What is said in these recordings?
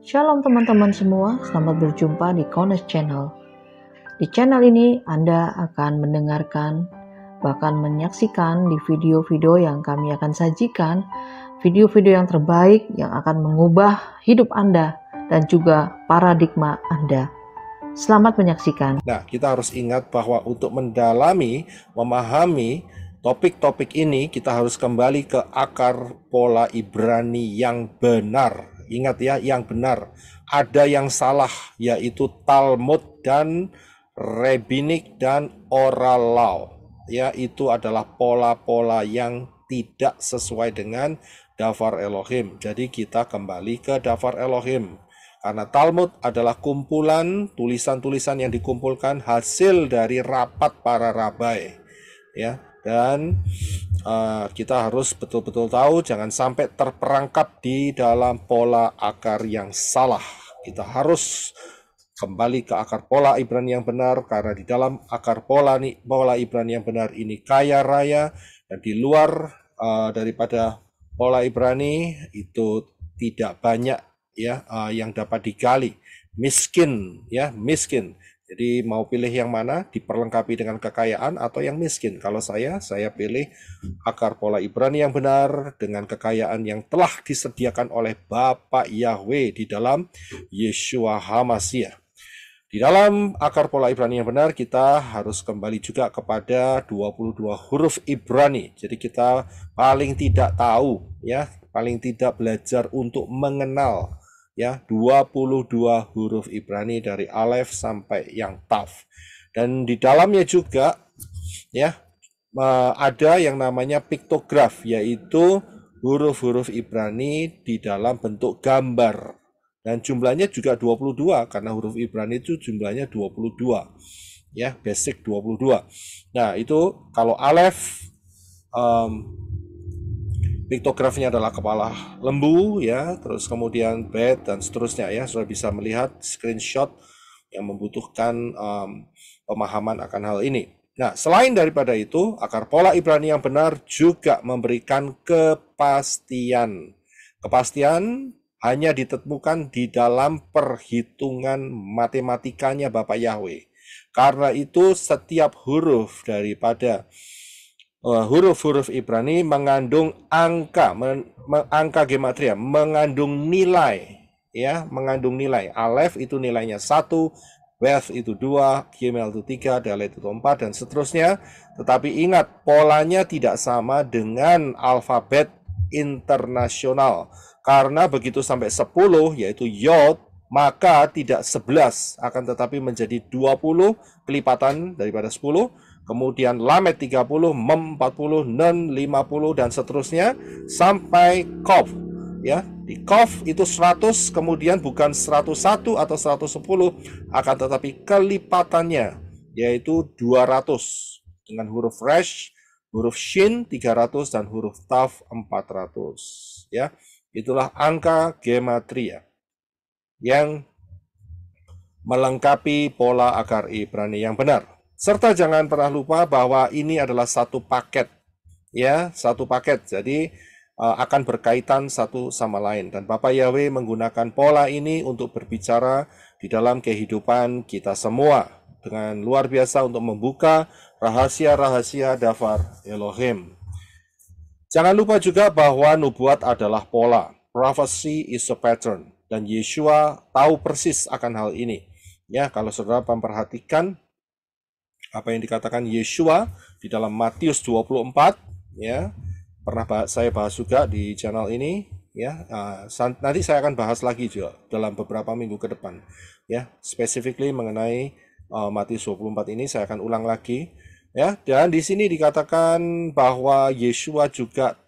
Shalom teman-teman semua, selamat berjumpa di Kones Channel. Di channel ini Anda akan mendengarkan, bahkan menyaksikan di video-video yang kami akan sajikan, video-video yang terbaik yang akan mengubah hidup Anda dan juga paradigma Anda. Selamat menyaksikan. Nah, kita harus ingat bahwa untuk mendalami, memahami topik-topik ini, kita harus kembali ke akar pola Ibrani yang benar. Ingat ya, yang benar. Ada yang salah, yaitu Talmud dan Rabbinik dan Oral Law. Ya, itu adalah pola-pola yang tidak sesuai dengan Davar Elohim. Jadi kita kembali ke Davar Elohim. Karena Talmud adalah kumpulan tulisan-tulisan yang dikumpulkan hasil dari rapat para rabai. Ya, dan kita harus betul-betul tahu jangan sampai terperangkap di dalam pola akar yang salah. Kita harus kembali ke akar pola Ibrani yang benar, karena di dalam akar pola Ibrani yang benar ini kaya raya, dan di luar daripada pola Ibrani itu tidak banyak ya yang dapat digali. Miskin. Jadi mau pilih yang mana, diperlengkapi dengan kekayaan atau yang miskin. Kalau saya pilih akar pola Ibrani yang benar dengan kekayaan yang telah disediakan oleh Bapa Yahweh di dalam Yeshua HaMashiach. Di dalam akar pola Ibrani yang benar, kita harus kembali juga kepada 22 huruf Ibrani. Jadi kita paling tidak tahu, ya, paling tidak belajar untuk mengenal ya 22 huruf Ibrani dari Alef sampai yang Taf. Dan di dalamnya juga ya ada yang namanya piktograf, yaitu huruf-huruf Ibrani di dalam bentuk gambar. Dan jumlahnya juga 22 karena huruf Ibrani itu jumlahnya 22. Ya, basic 22. Nah, itu kalau Alef piktografnya adalah kepala lembu ya, terus kemudian bet dan seterusnya ya. Sudah bisa melihat screenshot yang membutuhkan pemahaman akan hal ini. Nah, selain daripada itu, akar pola Ibrani yang benar juga memberikan kepastian. Kepastian hanya ditemukan di dalam perhitungan matematikanya Bapak Yahweh. Karena itu setiap huruf daripada huruf-huruf Ibrani mengandung angka gematria, mengandung nilai, ya, mengandung nilai. Alef itu nilainya 1, Beth itu 2, Gimel itu 3, Dalet itu 4, dan seterusnya. Tetapi ingat, polanya tidak sama dengan alfabet internasional. Karena begitu sampai 10, yaitu Yod, maka tidak 11, akan tetapi menjadi 20 kelipatan daripada 10. Kemudian Lamed 30, Mem 40, Nun 50, dan seterusnya sampai Kof. Ya, di Kof itu 100, kemudian bukan 101 atau 110, akan tetapi kelipatannya yaitu 200 dengan huruf Resh, huruf Shin 300, dan huruf Taf 400. Ya, itulah angka gematria yang melengkapi pola akar Ibrani yang benar. Serta jangan pernah lupa bahwa ini adalah satu paket, ya, satu paket. Jadi akan berkaitan satu sama lain. Dan Bapak Yahweh menggunakan pola ini untuk berbicara di dalam kehidupan kita semua dengan luar biasa untuk membuka rahasia-rahasia Davar Elohim. Jangan lupa juga bahwa nubuat adalah pola. Prophecy is a pattern. Dan Yeshua tahu persis akan hal ini. Ya, kalau saudara memperhatikan apa yang dikatakan Yeshua di dalam Matius 24, ya, pernah saya bahas juga di channel ini, ya. Nanti saya akan bahas lagi juga dalam beberapa minggu ke depan, ya, specifically mengenai Matius 24 ini saya akan ulang lagi, ya. Dan di sini dikatakan bahwa Yeshua juga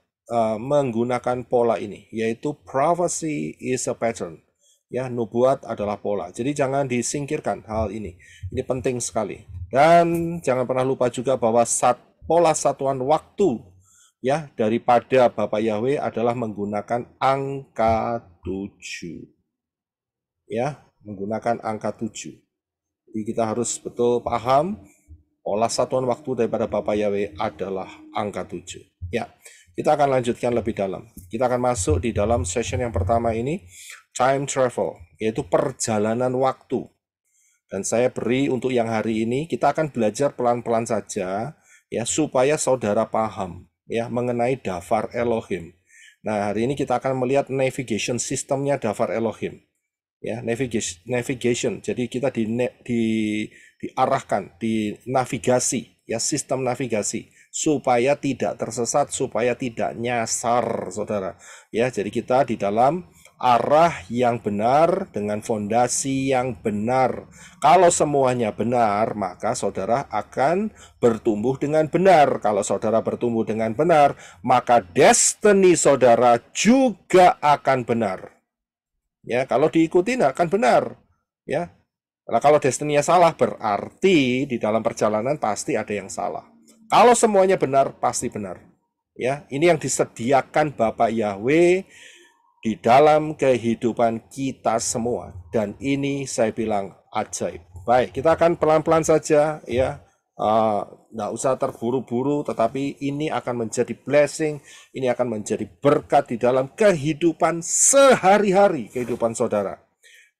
menggunakan pola ini, yaitu prophecy is a pattern. Ya, nubuat adalah pola. Jadi jangan disingkirkan hal ini. Ini penting sekali. Dan jangan pernah lupa juga bahwa pola satuan waktu ya daripada Bapak Yahweh adalah menggunakan angka 7. Ya, menggunakan angka 7. Jadi kita harus betul paham pola satuan waktu daripada Bapak Yahweh adalah angka 7. Ya, kita akan lanjutkan lebih dalam. Kita akan masuk di dalam session yang pertama ini. time travel, yaitu perjalanan waktu. Dan saya beri untuk yang hari ini, kita akan belajar pelan-pelan saja ya supaya saudara paham ya mengenai Dafar Elohim. Nah, hari ini kita akan melihat navigation sistemnya Dafar Elohim. Ya, navigation. Jadi kita diarahkan, dinavigasi, ya sistem navigasi supaya tidak tersesat, supaya tidak nyasar, saudara. Ya, jadi kita di dalam arah yang benar dengan fondasi yang benar. Kalau semuanya benar, maka saudara akan bertumbuh dengan benar. Kalau saudara bertumbuh dengan benar, maka destiny saudara juga akan benar. Ya, kalau diikuti akan benar. Ya. Nah, kalau destiny-nya salah berarti di dalam perjalanan pasti ada yang salah. Kalau semuanya benar, pasti benar. Ya, ini yang disediakan Bapak Yahweh di dalam kehidupan kita semua, dan ini saya bilang ajaib. Baik, kita akan pelan-pelan saja ya, nggak usah terburu-buru, tetapi ini akan menjadi blessing, ini akan menjadi berkat di dalam kehidupan sehari-hari, kehidupan saudara.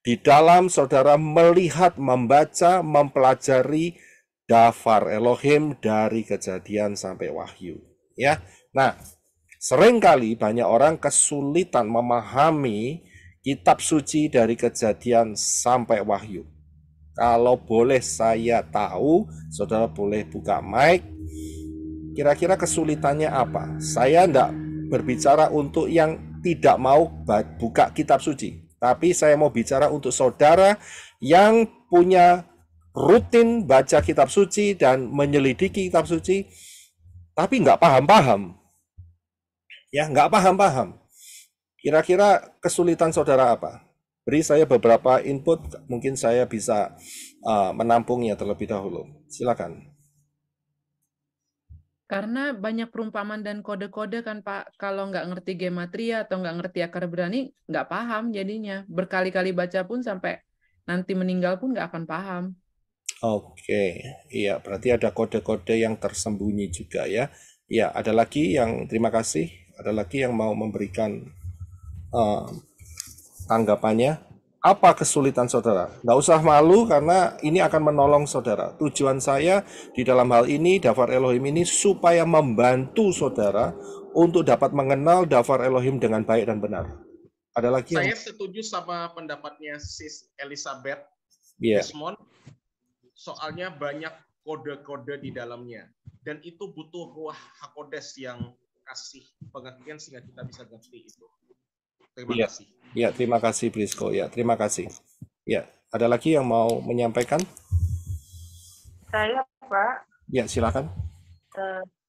Di dalam saudara melihat, membaca, mempelajari Dafar Elohim dari Kejadian sampai Wahyu. Ya, nah, seringkali banyak orang kesulitan memahami kitab suci dari Kejadian sampai Wahyu. Kalau boleh saya tahu, saudara boleh buka mic. Kira-kira kesulitannya apa? Saya tidak berbicara untuk yang tidak mau buka kitab suci, tapi saya mau bicara untuk saudara yang punya rutin baca kitab suci dan menyelidiki kitab suci, tapi nggak paham-paham. Ya, nggak paham-paham. Kira-kira kesulitan saudara apa? Beri saya beberapa input, mungkin saya bisa menampungnya terlebih dahulu. Silakan. Karena banyak perumpamaan dan kode-kode kan Pak, kalau nggak ngerti gematria atau nggak ngerti akar Ibrani, nggak paham jadinya. Berkali-kali baca pun sampai nanti meninggal pun nggak akan paham. Oke, iya berarti ada kode-kode yang tersembunyi juga ya. Ya, ada lagi yang terima kasih, ada lagi yang mau memberikan tanggapannya. Apa kesulitan saudara? Nggak usah malu karena ini akan menolong saudara. Tujuan saya di dalam hal ini, Dafar Elohim ini, supaya membantu saudara untuk dapat mengenal Dafar Elohim dengan baik dan benar. Ada lagi Saya setuju sama pendapatnya Sis Elizabeth Desmond. Soalnya banyak kode-kode di dalamnya. Dan itu butuh ruah HaKodes yang kasih pengertian sehingga kita bisa ngerti itu. Terima kasih. Ya, terima kasih Brisco. Ya, terima kasih. Ya, ada lagi yang mau menyampaikan? Saya, Pak. Ya, silakan.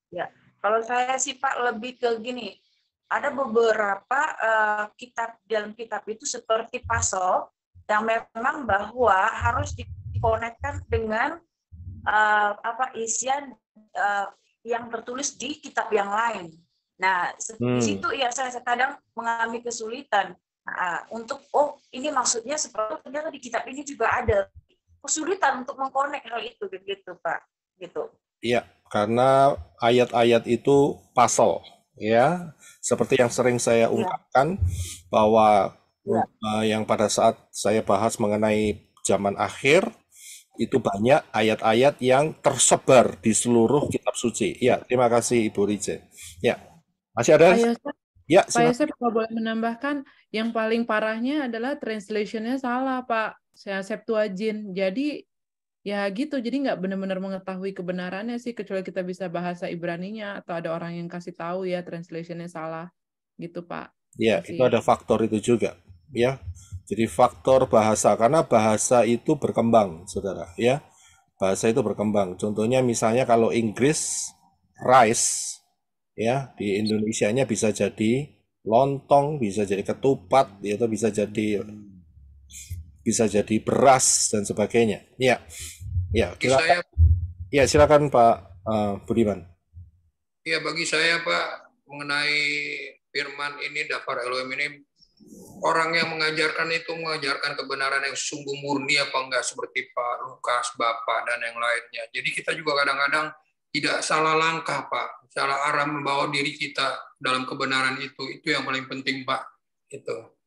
Ya, kalau saya sih Pak lebih ke gini. Ada beberapa kitab dalam kitab itu seperti puzzle yang memang bahwa harus dikonekkan dengan isian yang tertulis di kitab yang lain. Nah, di situ ya saya kadang mengalami kesulitan untuk ini maksudnya seperti ternyata di kitab ini juga ada kesulitan untuk mengkonek hal itu gitu Pak, gitu. Iya, karena ayat-ayat itu puzzle, ya, seperti yang sering saya ungkapkan bahwa yang pada saat saya bahas mengenai zaman akhir itu banyak ayat-ayat yang tersebar di seluruh kitab suci. Ya, terima kasih Ibu Rice. Ya. Masih ada? Ya, Pak Yosef, kalau boleh menambahkan, yang paling parahnya adalah translation-nya salah, Pak. Saya Septuagint. Jadi, ya gitu. Jadi nggak benar-benar mengetahui kebenarannya sih, kecuali kita bisa bahasa Ibraninya, atau ada orang yang kasih tahu ya, translation-nya salah. Gitu, Pak. Ya, itu ada faktor itu juga. Ya, jadi faktor bahasa. Karena bahasa itu berkembang, saudara. Ya, bahasa itu berkembang. Contohnya misalnya kalau Inggris, rice, ya di Indonesianya bisa jadi lontong, bisa jadi ketupat, itu bisa jadi beras dan sebagainya. Ya, ya. Silakan. Ya, silakan Pak Budiman. Ya, bagi saya Pak mengenai firman ini, Dafar Elohim ini, orang yang mengajarkan itu mengajarkan kebenaran yang sungguh murni apa enggak, seperti Pak Lukas, Bapak dan yang lainnya. Jadi kita juga kadang-kadang tidak salah langkah Pak, salah arah membawa diri kita dalam kebenaran itu yang paling penting Pak. Itu.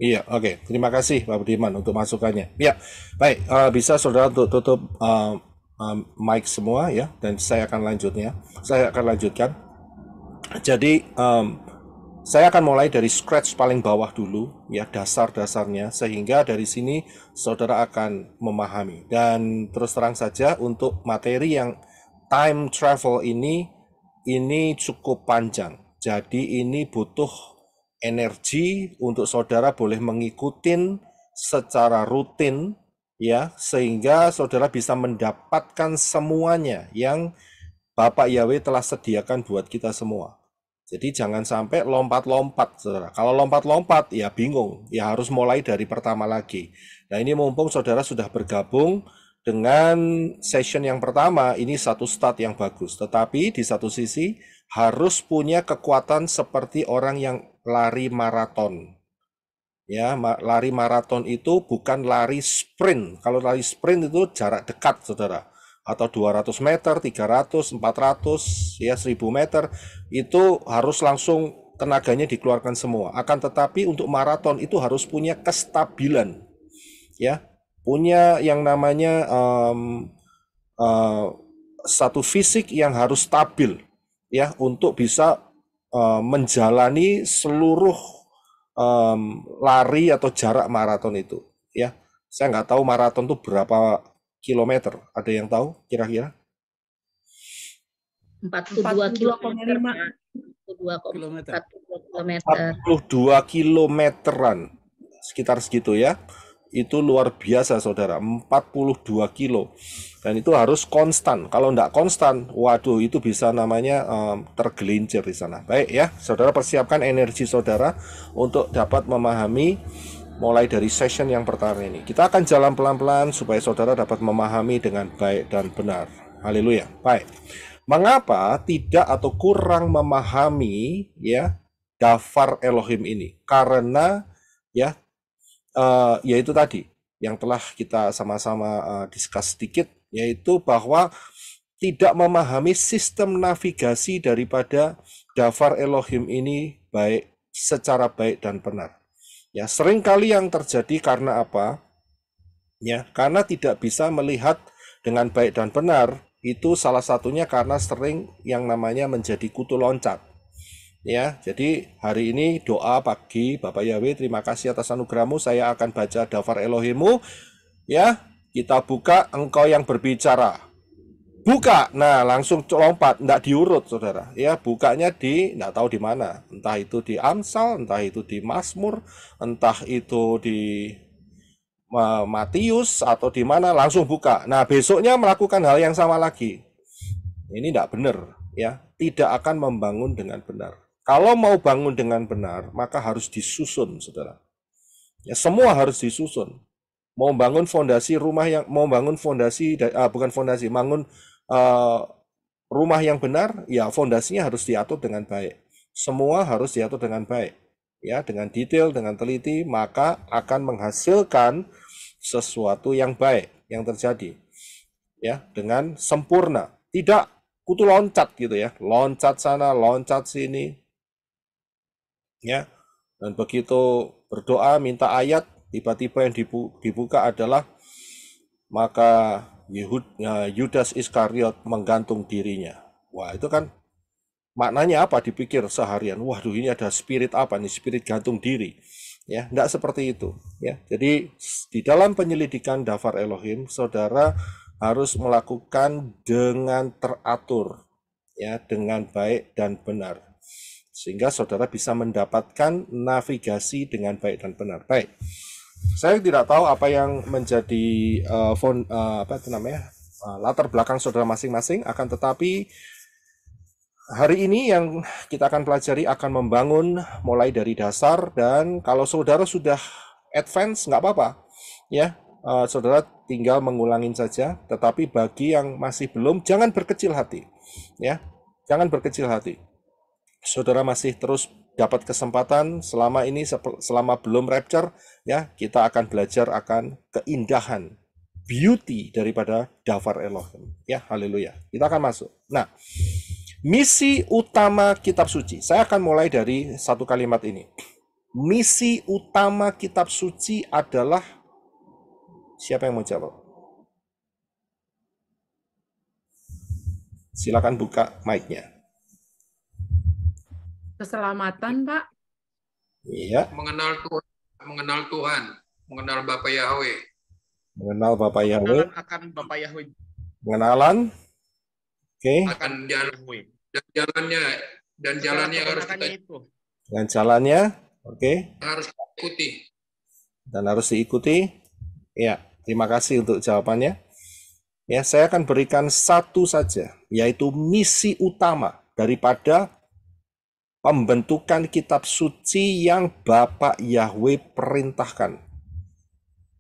Iya, oke. Terima kasih Pak Budiman untuk masukannya. Ya, baik. Bisa saudara untuk tutup mic semua ya, dan saya akan lanjutkan. Jadi saya akan mulai dari scratch paling bawah dulu ya, dasar-dasarnya, sehingga dari sini saudara akan memahami. Dan terus terang saja untuk materi yang time travel ini cukup panjang. Jadi ini butuh energi untuk saudara boleh mengikuti secara rutin ya, sehingga saudara bisa mendapatkan semuanya yang Bapak Yahweh telah sediakan buat kita semua. Jadi jangan sampai lompat-lompat, saudara. Kalau lompat-lompat, ya bingung. Ya harus mulai dari pertama lagi. Nah ini mumpung saudara sudah bergabung dengan session yang pertama, ini satu start yang bagus. Tetapi di satu sisi harus punya kekuatan seperti orang yang lari maraton. Ya, lari maraton itu bukan lari sprint. Kalau lari sprint itu jarak dekat, saudara. Atau 200 meter, 300, 400, ya 1000 meter, itu harus langsung tenaganya dikeluarkan semua. Akan tetapi untuk maraton itu harus punya kestabilan, ya, punya yang namanya satu fisik yang harus stabil, ya, untuk bisa menjalani seluruh lari atau jarak maraton itu, ya. Saya nggak tahu maraton itu berapa kilometer. Ada yang tahu kira-kira? 42 kilometer. 42 kilometeran. Sekitar segitu ya. Itu luar biasa saudara, 42 kilo. Dan itu harus konstan. Kalau enggak konstan, waduh itu bisa namanya tergelincir di sana. Baik ya, saudara persiapkan energi saudara untuk dapat memahami mulai dari session yang pertama ini. Kita akan jalan pelan-pelan supaya saudara dapat memahami dengan baik dan benar. Haleluya. Baik. Mengapa tidak atau kurang memahami ya Dafar Elohim ini? Karena ya yaitu tadi yang telah kita sama-sama discuss sedikit, yaitu bahwa tidak memahami sistem navigasi daripada Dafar Elohim ini secara baik dan benar. Ya, seringkali yang terjadi karena apa? Ya, karena tidak bisa melihat dengan baik dan benar, itu salah satunya karena sering yang namanya menjadi kutu loncat. Ya, jadi hari ini doa pagi, Bapak Yahweh, terima kasih atas anugerah-Mu. Saya akan baca Dafar Elohim-Mu. Ya, kita buka, Engkau yang berbicara. Buka, nah langsung lompat, enggak diurut, saudara. Ya, bukanya enggak tahu di mana. Entah itu di Amsal, entah itu di Mazmur, entah itu di Matius atau di mana, langsung buka. Nah, besoknya melakukan hal yang sama lagi. Ini enggak benar, ya. Tidak akan membangun dengan benar. Kalau mau bangun dengan benar, maka harus disusun, saudara. Ya, semua harus disusun. Mau bangun fondasi rumah yang, bangun rumah yang benar, ya fondasinya harus diatur dengan baik. Semua harus diatur dengan baik, ya, dengan detail, dengan teliti, maka akan menghasilkan sesuatu yang baik yang terjadi, ya, dengan sempurna. Tidak kutu loncat gitu ya, loncat sana, loncat sini. Ya, dan begitu berdoa minta ayat, tiba-tiba yang dibuka adalah maka Yudas Iskariot menggantung dirinya. Wah, itu kan maknanya apa dipikir seharian? Waduh, ini ada spirit apa nih? Spirit gantung diri. Ya, enggak seperti itu. Ya, jadi di dalam penyelidikan Dafar Elohim, saudara harus melakukan dengan teratur, ya, dengan baik dan benar, sehingga saudara bisa mendapatkan navigasi dengan baik dan benar. Baik, saya tidak tahu apa yang menjadi latar belakang saudara masing-masing, akan tetapi hari ini yang kita akan pelajari akan membangun mulai dari dasar, dan kalau saudara sudah advance nggak apa-apa, ya, saudara tinggal mengulangin saja. Tetapi bagi yang masih belum, jangan berkecil hati, ya, jangan berkecil hati. Saudara masih terus dapat kesempatan selama ini, selama belum rapture, ya, kita akan belajar akan keindahan, beauty daripada Dafar Elohim, ya, haleluya. Kita akan masuk. Nah, misi utama kitab suci, saya akan mulai dari satu kalimat ini. misi utama kitab suci adalah, siapa yang mau jawab? Silakan buka mic-nya. Keselamatan, Pak. Iya. Mengenal Tuhan, mengenal Bapa Yahweh. Mengenal Bapa Yahweh. Pengenalan akan Bapa Yahweh. Pengenalan. Oke. Akan jalan dan jalannya harus kita itu. Dengan jalannya, oke. Harus ikuti. Dan harus diikuti. Ya, terima kasih untuk jawabannya. Ya, saya akan berikan satu saja, yaitu misi utama daripada pembentukan kitab suci yang Bapak Yahweh perintahkan.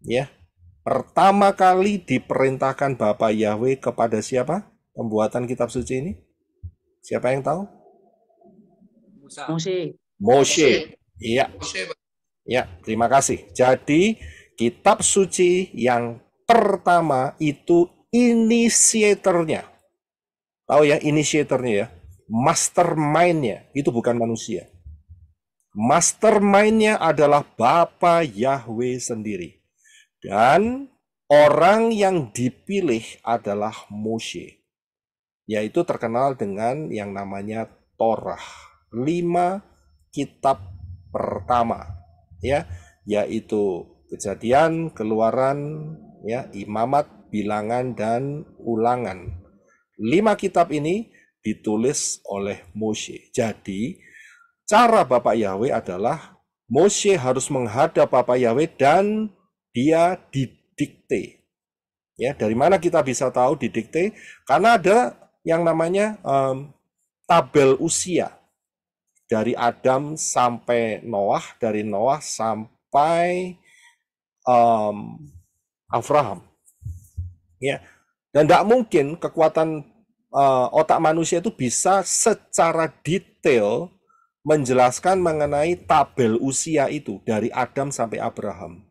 Ya, pertama kali diperintahkan Bapak Yahweh kepada siapa? Pembuatan kitab suci ini? Siapa yang tahu? Moshe. Iya. Ya, terima kasih. Jadi, kitab suci yang pertama itu inisiatornya. Tahu ya, inisiatornya ya. Mastermind-nya itu bukan manusia. Mastermind-nya adalah Bapa Yahweh sendiri. Dan orang yang dipilih adalah Moshe. Yaitu terkenal dengan yang namanya Torah. 5 kitab pertama. Ya, yaitu Kejadian, Keluaran, ya, Imamat, Bilangan, dan Ulangan. 5 kitab ini ditulis oleh Moshe. Jadi, cara Bapak Yahweh adalah Moshe harus menghadap Bapak Yahweh dan dia didikte. Ya, dari mana kita bisa tahu didikte? Karena ada yang namanya tabel usia. Dari Adam sampai Noah, dari Noah sampai Abraham. Ya. Dan tidak mungkin kekuatan otak manusia itu bisa secara detail menjelaskan mengenai tabel usia itu dari Adam sampai Abraham.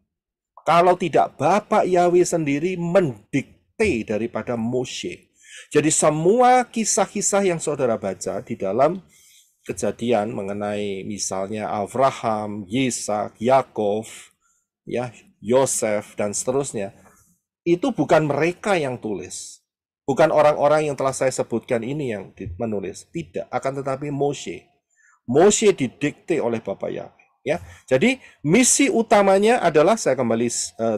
Kalau tidak Bapak Yahweh sendiri mendikte daripada Moshe. Jadi semua kisah-kisah yang saudara baca di dalam Kejadian mengenai misalnya Abraham, Yesak, Yakov, ya, Yosef dan seterusnya, itu bukan mereka yang tulis. Bukan orang-orang yang telah saya sebutkan ini yang menulis, tidak, akan tetapi Moshe. Moshe didikte oleh Bapak Yahweh. Ya, jadi misi utamanya adalah, saya kembali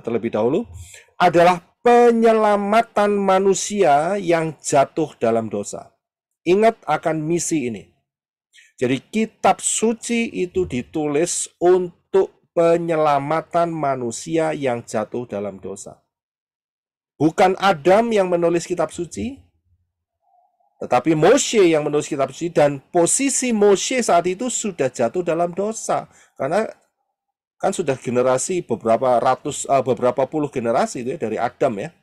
terlebih dahulu, adalah penyelamatan manusia yang jatuh dalam dosa. Ingat akan misi ini. Jadi kitab suci itu ditulis untuk penyelamatan manusia yang jatuh dalam dosa. Bukan Adam yang menulis kitab suci, tetapi Moshe yang menulis kitab suci, dan posisi Moshe saat itu sudah jatuh dalam dosa. Karena kan sudah generasi beberapa puluh generasi itu ya, dari Adam ya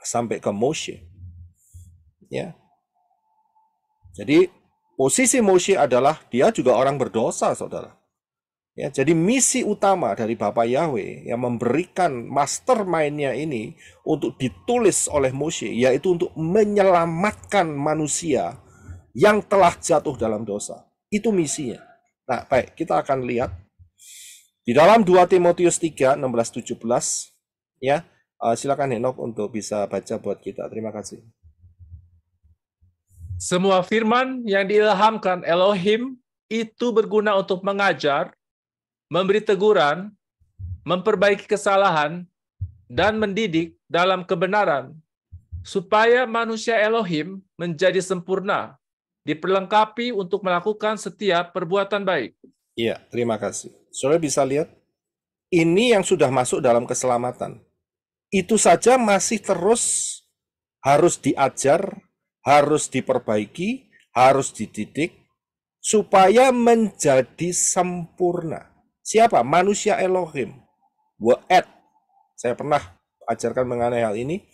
sampai ke Moshe. Ya. Jadi posisi Moshe adalah dia juga orang berdosa, saudara. Ya, jadi misi utama dari Bapak Yahweh yang memberikan mastermind-nya ini untuk ditulis oleh Moshe, yaitu untuk menyelamatkan manusia yang telah jatuh dalam dosa. Itu misinya. Nah, baik, kita akan lihat di dalam 2 Timotius 3, 16-17. Ya, silakan Henok untuk bisa baca buat kita. Terima kasih. Semua firman yang diilhamkan Elohim itu berguna untuk mengajar, memberi teguran, memperbaiki kesalahan, dan mendidik dalam kebenaran, supaya manusia Elohim menjadi sempurna, diperlengkapi untuk melakukan setiap perbuatan baik. Iya, terima kasih. Saudara bisa lihat, ini yang sudah masuk dalam keselamatan. Itu saja masih terus harus diajar, harus diperbaiki, harus dididik, supaya menjadi sempurna. Siapa? Manusia Elohim. Wa'ed. Saya pernah ajarkan mengenai hal ini.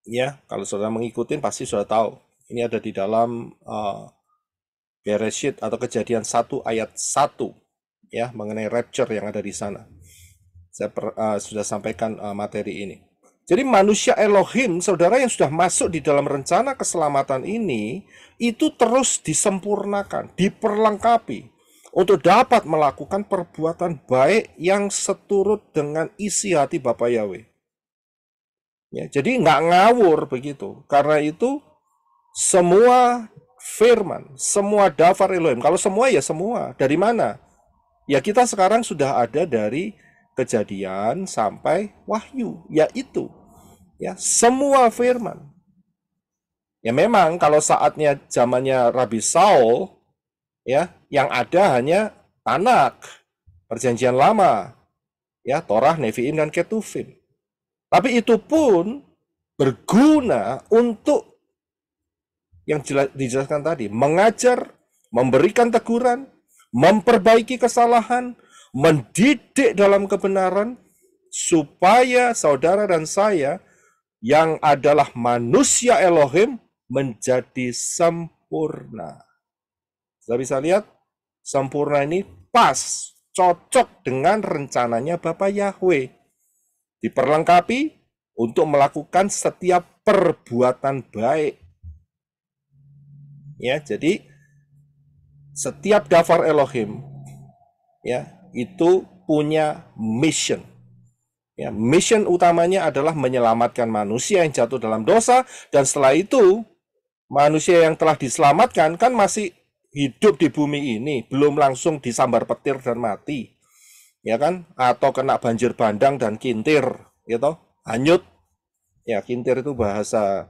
Ya, kalau saudara mengikuti pasti sudah tahu. Ini ada di dalam Bereshit atau Kejadian 1 ayat 1. Ya, mengenai rapture yang ada di sana. Saya sudah sampaikan materi ini. Jadi manusia Elohim, saudara yang sudah masuk di dalam rencana keselamatan ini, itu terus disempurnakan, diperlengkapi. untuk dapat melakukan perbuatan baik yang seturut dengan isi hati Bapa Yahweh. Ya, jadi nggak ngawur begitu. Karena itu semua firman, semua dafar Elohim. Kalau semua ya semua. Dari mana? Ya kita sekarang sudah ada dari Kejadian sampai Wahyu, yaitu ya semua firman. Ya memang kalau saatnya zamannya Rabi Saul, ya yang ada hanya Tanak, Perjanjian Lama, ya Torah, Nevi'im dan Ketuvim. Tapi itu pun berguna untuk yang dijelaskan tadi, mengajar, memberikan teguran, memperbaiki kesalahan, mendidik dalam kebenaran, supaya saudara dan saya yang adalah manusia Elohim menjadi sempurna. Kita bisa lihat, sempurna ini pas, cocok dengan rencananya Bapa Yahweh. Diperlengkapi untuk melakukan setiap perbuatan baik. Ya, jadi setiap dafar Elohim ya itu punya mission. Ya, mission utamanya adalah menyelamatkan manusia yang jatuh dalam dosa, dan setelah itu manusia yang telah diselamatkan kan masih hidup di bumi ini, belum langsung disambar petir dan mati. Ya kan? Atau kena banjir bandang dan kintir, gitu. Hanyut. Ya, kintir itu bahasa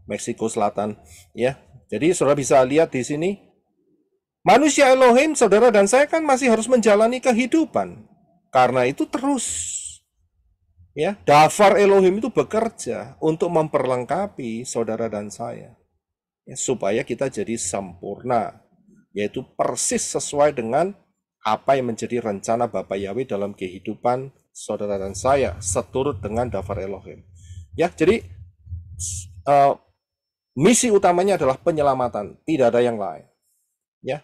Meksiko Selatan, ya. Jadi saudara bisa lihat di sini, manusia Elohim, saudara dan saya kan masih harus menjalani kehidupan. Karena itu terus, ya, dafar Elohim itu bekerja untuk memperlengkapi saudara dan saya, ya, supaya kita jadi sempurna, yaitu persis sesuai dengan apa yang menjadi rencana Bapa Yahweh dalam kehidupan saudara dan saya, seturut dengan dafar Elohim. Ya, jadi misi utamanya adalah penyelamatan, tidak ada yang lain. Ya,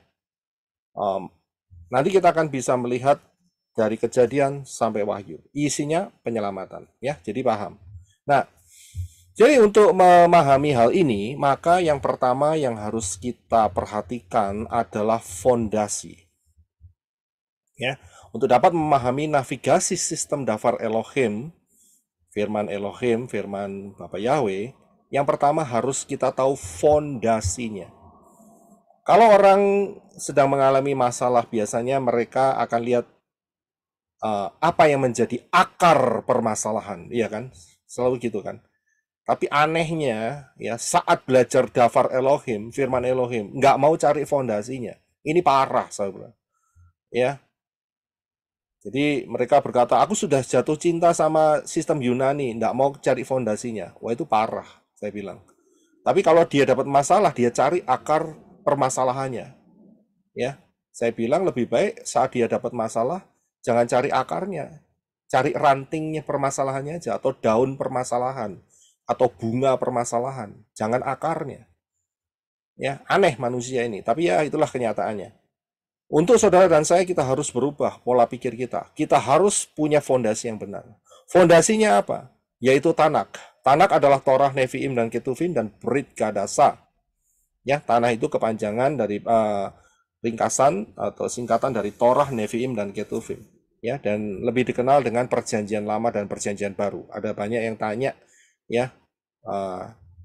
nanti kita akan bisa melihat dari Kejadian sampai Wahyu, isinya penyelamatan. Ya, jadi paham. Nah, jadi untuk memahami hal ini, maka yang pertama yang harus kita perhatikan adalah fondasi. Ya, untuk dapat memahami navigasi sistem dafar Elohim, firman Elohim, firman Bapa Yahweh, yang pertama harus kita tahu fondasinya. Kalau orang sedang mengalami masalah, biasanya mereka akan lihat apa yang menjadi akar permasalahan, iya kan? Selalu gitu kan. Tapi anehnya, ya, saat belajar dafar Elohim, firman Elohim, nggak mau cari fondasinya. Ini parah, saudara. Ya. Jadi mereka berkata, aku sudah jatuh cinta sama sistem Yunani, nggak mau cari fondasinya. Wah, itu parah, saya bilang. Tapi kalau dia dapat masalah, dia cari akar permasalahannya. Ya, saya bilang lebih baik saat dia dapat masalah, jangan cari akarnya, cari rantingnya permasalahannya aja, atau daun permasalahan, atau bunga permasalahan, jangan akarnya. Ya, aneh manusia ini, tapi ya itulah kenyataannya. Untuk saudara dan saya, kita harus berubah pola pikir kita. Kita harus punya fondasi yang benar. Fondasinya apa? Yaitu Tanak. Tanak adalah Torah, Nevi'im, dan Ketuvim, dan Brit Gadasa. Ya, Tanah itu kepanjangan dari ringkasan atau singkatan dari Torah, Nevi'im, dan Ketuvim. Ya, dan lebih dikenal dengan Perjanjian Lama dan Perjanjian Baru. Ada banyak yang tanya, ya,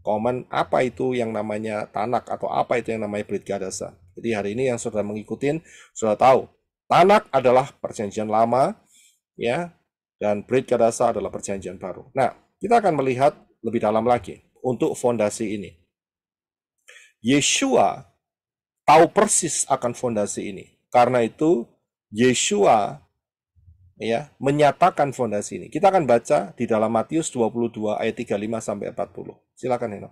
komen apa itu yang namanya Tanak atau apa itu yang namanya Brit Gadasa. Jadi hari ini yang sudah mengikutin sudah tahu Tanak adalah Perjanjian Lama, ya, dan Brit Gadasa adalah Perjanjian Baru. Nah, kita akan melihat lebih dalam lagi untuk fondasi ini. Yeshua tahu persis akan fondasi ini. Karena itu Yeshua, ya, menyatakan fondasi ini. Kita akan baca di dalam Matius 22 ayat 35 sampai 40. Silakan, Heno.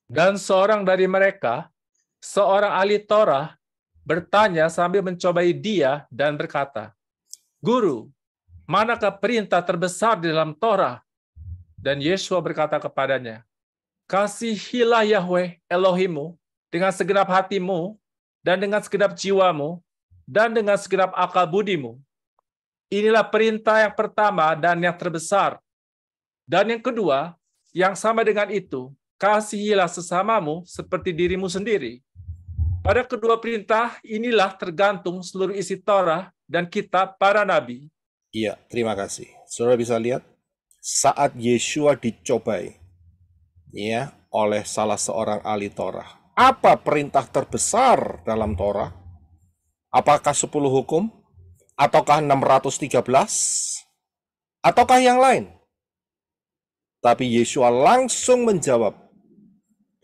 Dan seorang dari mereka, seorang ahli Torah, bertanya sambil mencobai dia dan berkata, "Guru, manakah perintah terbesar di dalam Torah?" Dan Yeshua berkata kepadanya, "Kasihilah Yahweh Elohimmu dengan segenap hatimu, dan dengan segenap jiwamu, dan dengan segenap akal budimu. Inilah perintah yang pertama dan yang terbesar. Dan yang kedua, yang sama dengan itu, kasihilah sesamamu seperti dirimu sendiri. Pada kedua perintah inilah tergantung seluruh isi Torah dan kitab para nabi. Iya, terima kasih. Saudara bisa lihat, saat Yeshua dicobai ya, oleh salah seorang ahli Torah, apa perintah terbesar dalam Torah? Apakah 10 hukum? Ataukah 613? Ataukah yang lain? Tapi Yeshua langsung menjawab,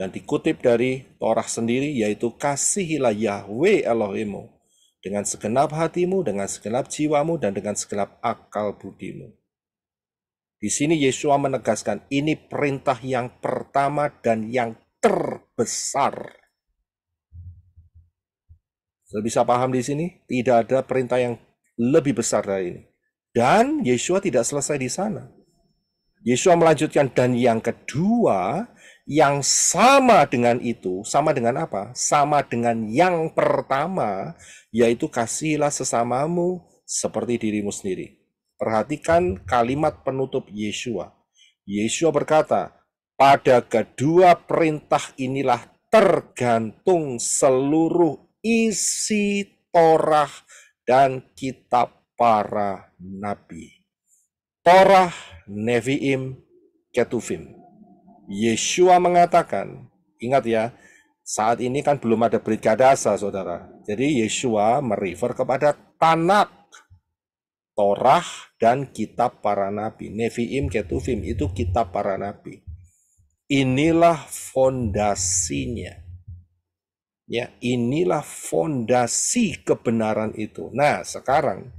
dan dikutip dari Torah sendiri, yaitu kasihilah Yahweh Elohimmu dengan segenap hatimu, dengan segenap jiwamu, dan dengan segenap akal budimu. Di sini Yeshua menegaskan ini perintah yang pertama dan yang terbesar. Sudah bisa paham di sini? Tidak ada perintah yang lebih besar dari ini. Dan Yeshua tidak selesai di sana. Yeshua melanjutkan, dan yang kedua, yang sama dengan itu, sama dengan apa? Sama dengan yang pertama, yaitu kasihilah sesamamu seperti dirimu sendiri. Perhatikan kalimat penutup Yeshua. Yeshua berkata, pada kedua perintah inilah tergantung seluruh isi Torah dan kitab para nabi. Torah, Nevi'im, Ketuvim. Yeshua mengatakan, ingat ya, saat ini kan belum ada Brit Kadasa, saudara. Jadi Yeshua merefer kepada Tanakh, Torah dan kitab para nabi. Nevi'im, Ketuvim itu kitab para nabi. Inilah fondasinya. Ya, inilah fondasi kebenaran itu. Nah, sekarang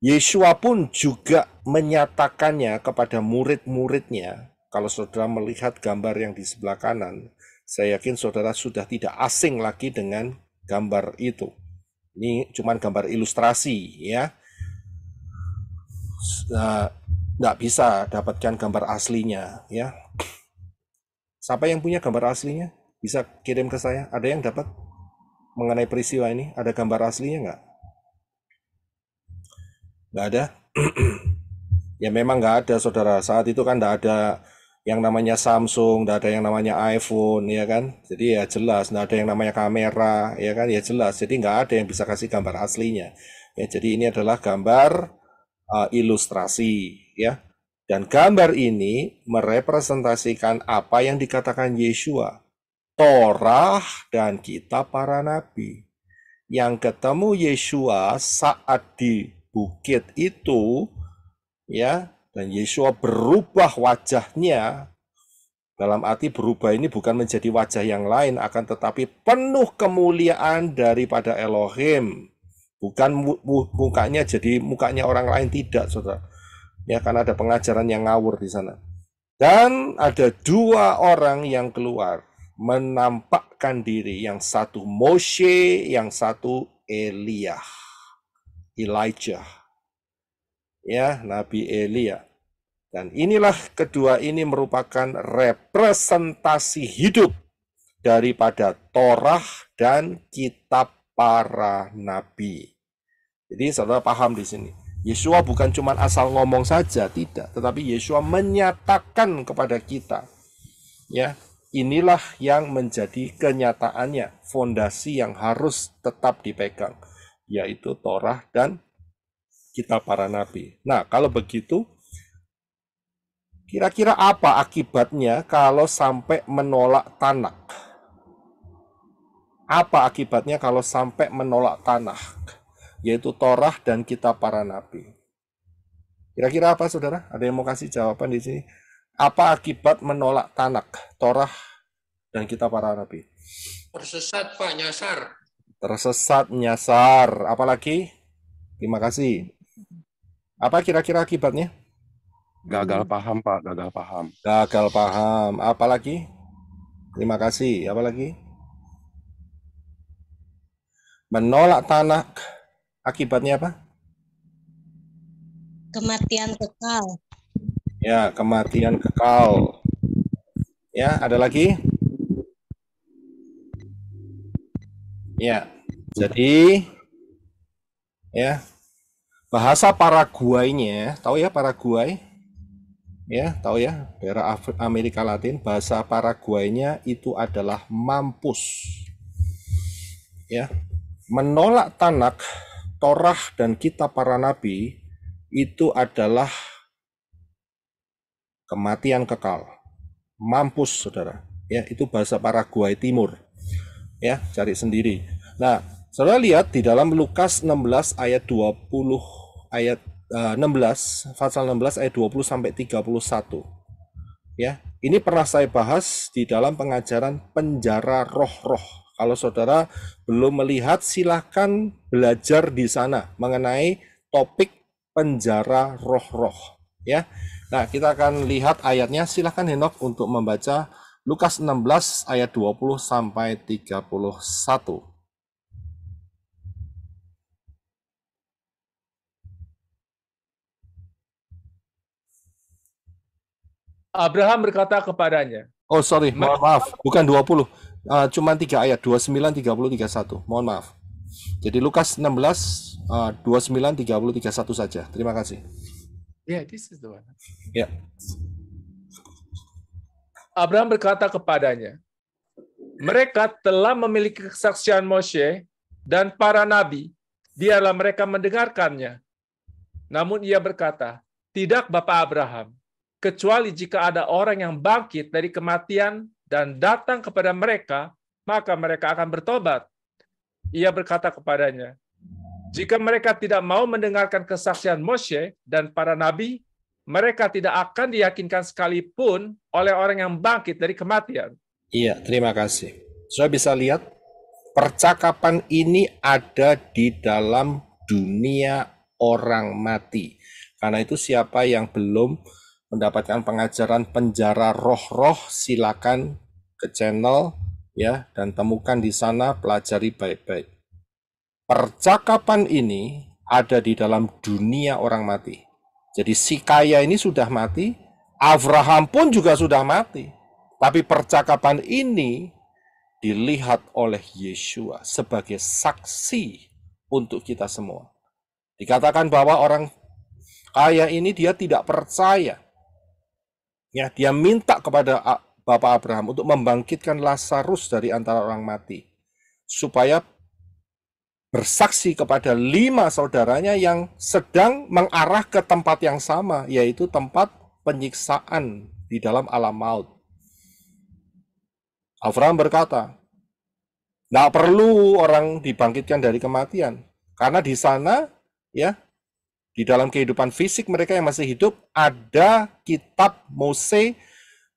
Yeshua pun juga menyatakannya kepada murid-muridnya. Kalau saudara melihat gambar yang di sebelah kanan, saya yakin saudara sudah tidak asing lagi dengan gambar itu. Ini cuma gambar ilustrasi, ya. Nggak bisa dapatkan gambar aslinya, ya. Siapa yang punya gambar aslinya? Bisa kirim ke saya. Ada yang dapat mengenai peristiwa ini? Ada gambar aslinya nggak? Nggak ada? Ya memang nggak ada, saudara. Saat itu kan nggak ada yang namanya Samsung, nggak ada yang namanya iPhone, ya kan? Jadi ya jelas, nggak ada yang namanya kamera, ya kan? Ya jelas. Jadi nggak ada yang bisa kasih gambar aslinya. Ya, jadi ini adalah gambar ilustrasi, ya. Dan gambar ini merepresentasikan apa yang dikatakan Yeshua, Torah dan kitab para nabi. Yang ketemu Yeshua saat di bukit itu, ya, dan Yeshua berubah wajahnya. Dalam arti berubah ini bukan menjadi wajah yang lain, akan tetapi penuh kemuliaan daripada Elohim. Bukan mukanya jadi mukanya orang lain, tidak, saudara. Ya, karena ada pengajaran yang ngawur di sana. Dan ada dua orang yang keluar menampakkan diri, yang satu Moshe, yang satu Elijah, ya, Nabi Elia. Dan inilah kedua ini merupakan representasi hidup daripada Torah dan kitab para nabi. Jadi saudara paham di sini. Yeshua bukan cuma asal ngomong saja, tidak, tetapi Yeshua menyatakan kepada kita, ya, inilah yang menjadi kenyataannya, fondasi yang harus tetap dipegang, yaitu Torah dan kitab para nabi. Nah, kalau begitu, kira-kira apa akibatnya kalau sampai menolak Tanakh? Apa akibatnya kalau sampai menolak Tanakh, yaitu Torah dan kitab para nabi? Kira-kira apa, saudara? Ada yang mau kasih jawaban di sini? Apa akibat menolak Tanakh, Torah dan kitab para nabi? Tersesat, Pak, nyasar. Tersesat, nyasar. Apalagi? Terima kasih. Apa kira-kira akibatnya? Gagal paham, Pak. Gagal paham. Gagal paham. Apalagi? Terima kasih. Apalagi? Menolak Tanakh. Akibatnya apa? Kematian kekal. Ya, kematian kekal. Ya, ada lagi? Ya, jadi ya, bahasa Paraguaynya, tahu ya Paraguay? Ya, tahu ya, daerah Amerika Latin, bahasa Paraguaynya itu adalah mampus. Ya, menolak Tanak, Torah dan Kitab para Nabi itu adalah kematian kekal. Mampus, saudara. Ya, itu bahasa Paraguay Timur. Ya, cari sendiri. Nah, saudara lihat di dalam Lukas 16 ayat 20 ayat 16 pasal 16 ayat 20 sampai 31. Ya, ini pernah saya bahas di dalam pengajaran penjara roh-roh. Kalau saudara belum melihat, silahkan belajar di sana mengenai topik penjara roh-roh. Ya, nah kita akan lihat ayatnya. Silahkan Henok untuk membaca Lukas 16 ayat 20 sampai 31. Abraham berkata kepadanya. Oh sorry, mohon maaf, bukan 20. Cuma 3 ayat, 29, 30, 31. Mohon maaf. Jadi Lukas 16, 29, 30, 31 saja. Terima kasih. Yeah, this is the one. Ya. Abraham berkata kepadanya, mereka telah memiliki kesaksian Moshe dan para nabi, biarlah mereka mendengarkannya. Namun ia berkata, tidak Bapak Abraham, kecuali jika ada orang yang bangkit dari kematian dan datang kepada mereka, maka mereka akan bertobat. Ia berkata kepadanya, jika mereka tidak mau mendengarkan kesaksian Moshe dan para nabi, mereka tidak akan diyakinkan sekalipun oleh orang yang bangkit dari kematian. Iya, terima kasih. Sudah bisa lihat, percakapan ini ada di dalam dunia orang mati. Karena itu siapa yang belum mendapatkan pengajaran penjara roh-roh, silakan ke channel ya dan temukan di sana, pelajari baik-baik. Percakapan ini ada di dalam dunia orang mati. Jadi si kaya ini sudah mati, Abraham pun juga sudah mati. Tapi percakapan ini dilihat oleh Yeshua sebagai saksi untuk kita semua. Dikatakan bahwa orang kaya ini dia tidak percaya. Ya, dia minta kepada Bapak Abraham untuk membangkitkan Lazarus dari antara orang mati, supaya bersaksi kepada 5 saudaranya yang sedang mengarah ke tempat yang sama, yaitu tempat penyiksaan di dalam alam maut. Abraham berkata, tidak perlu orang dibangkitkan dari kematian, karena di sana, ya, di dalam kehidupan fisik mereka yang masih hidup, ada kitab Mose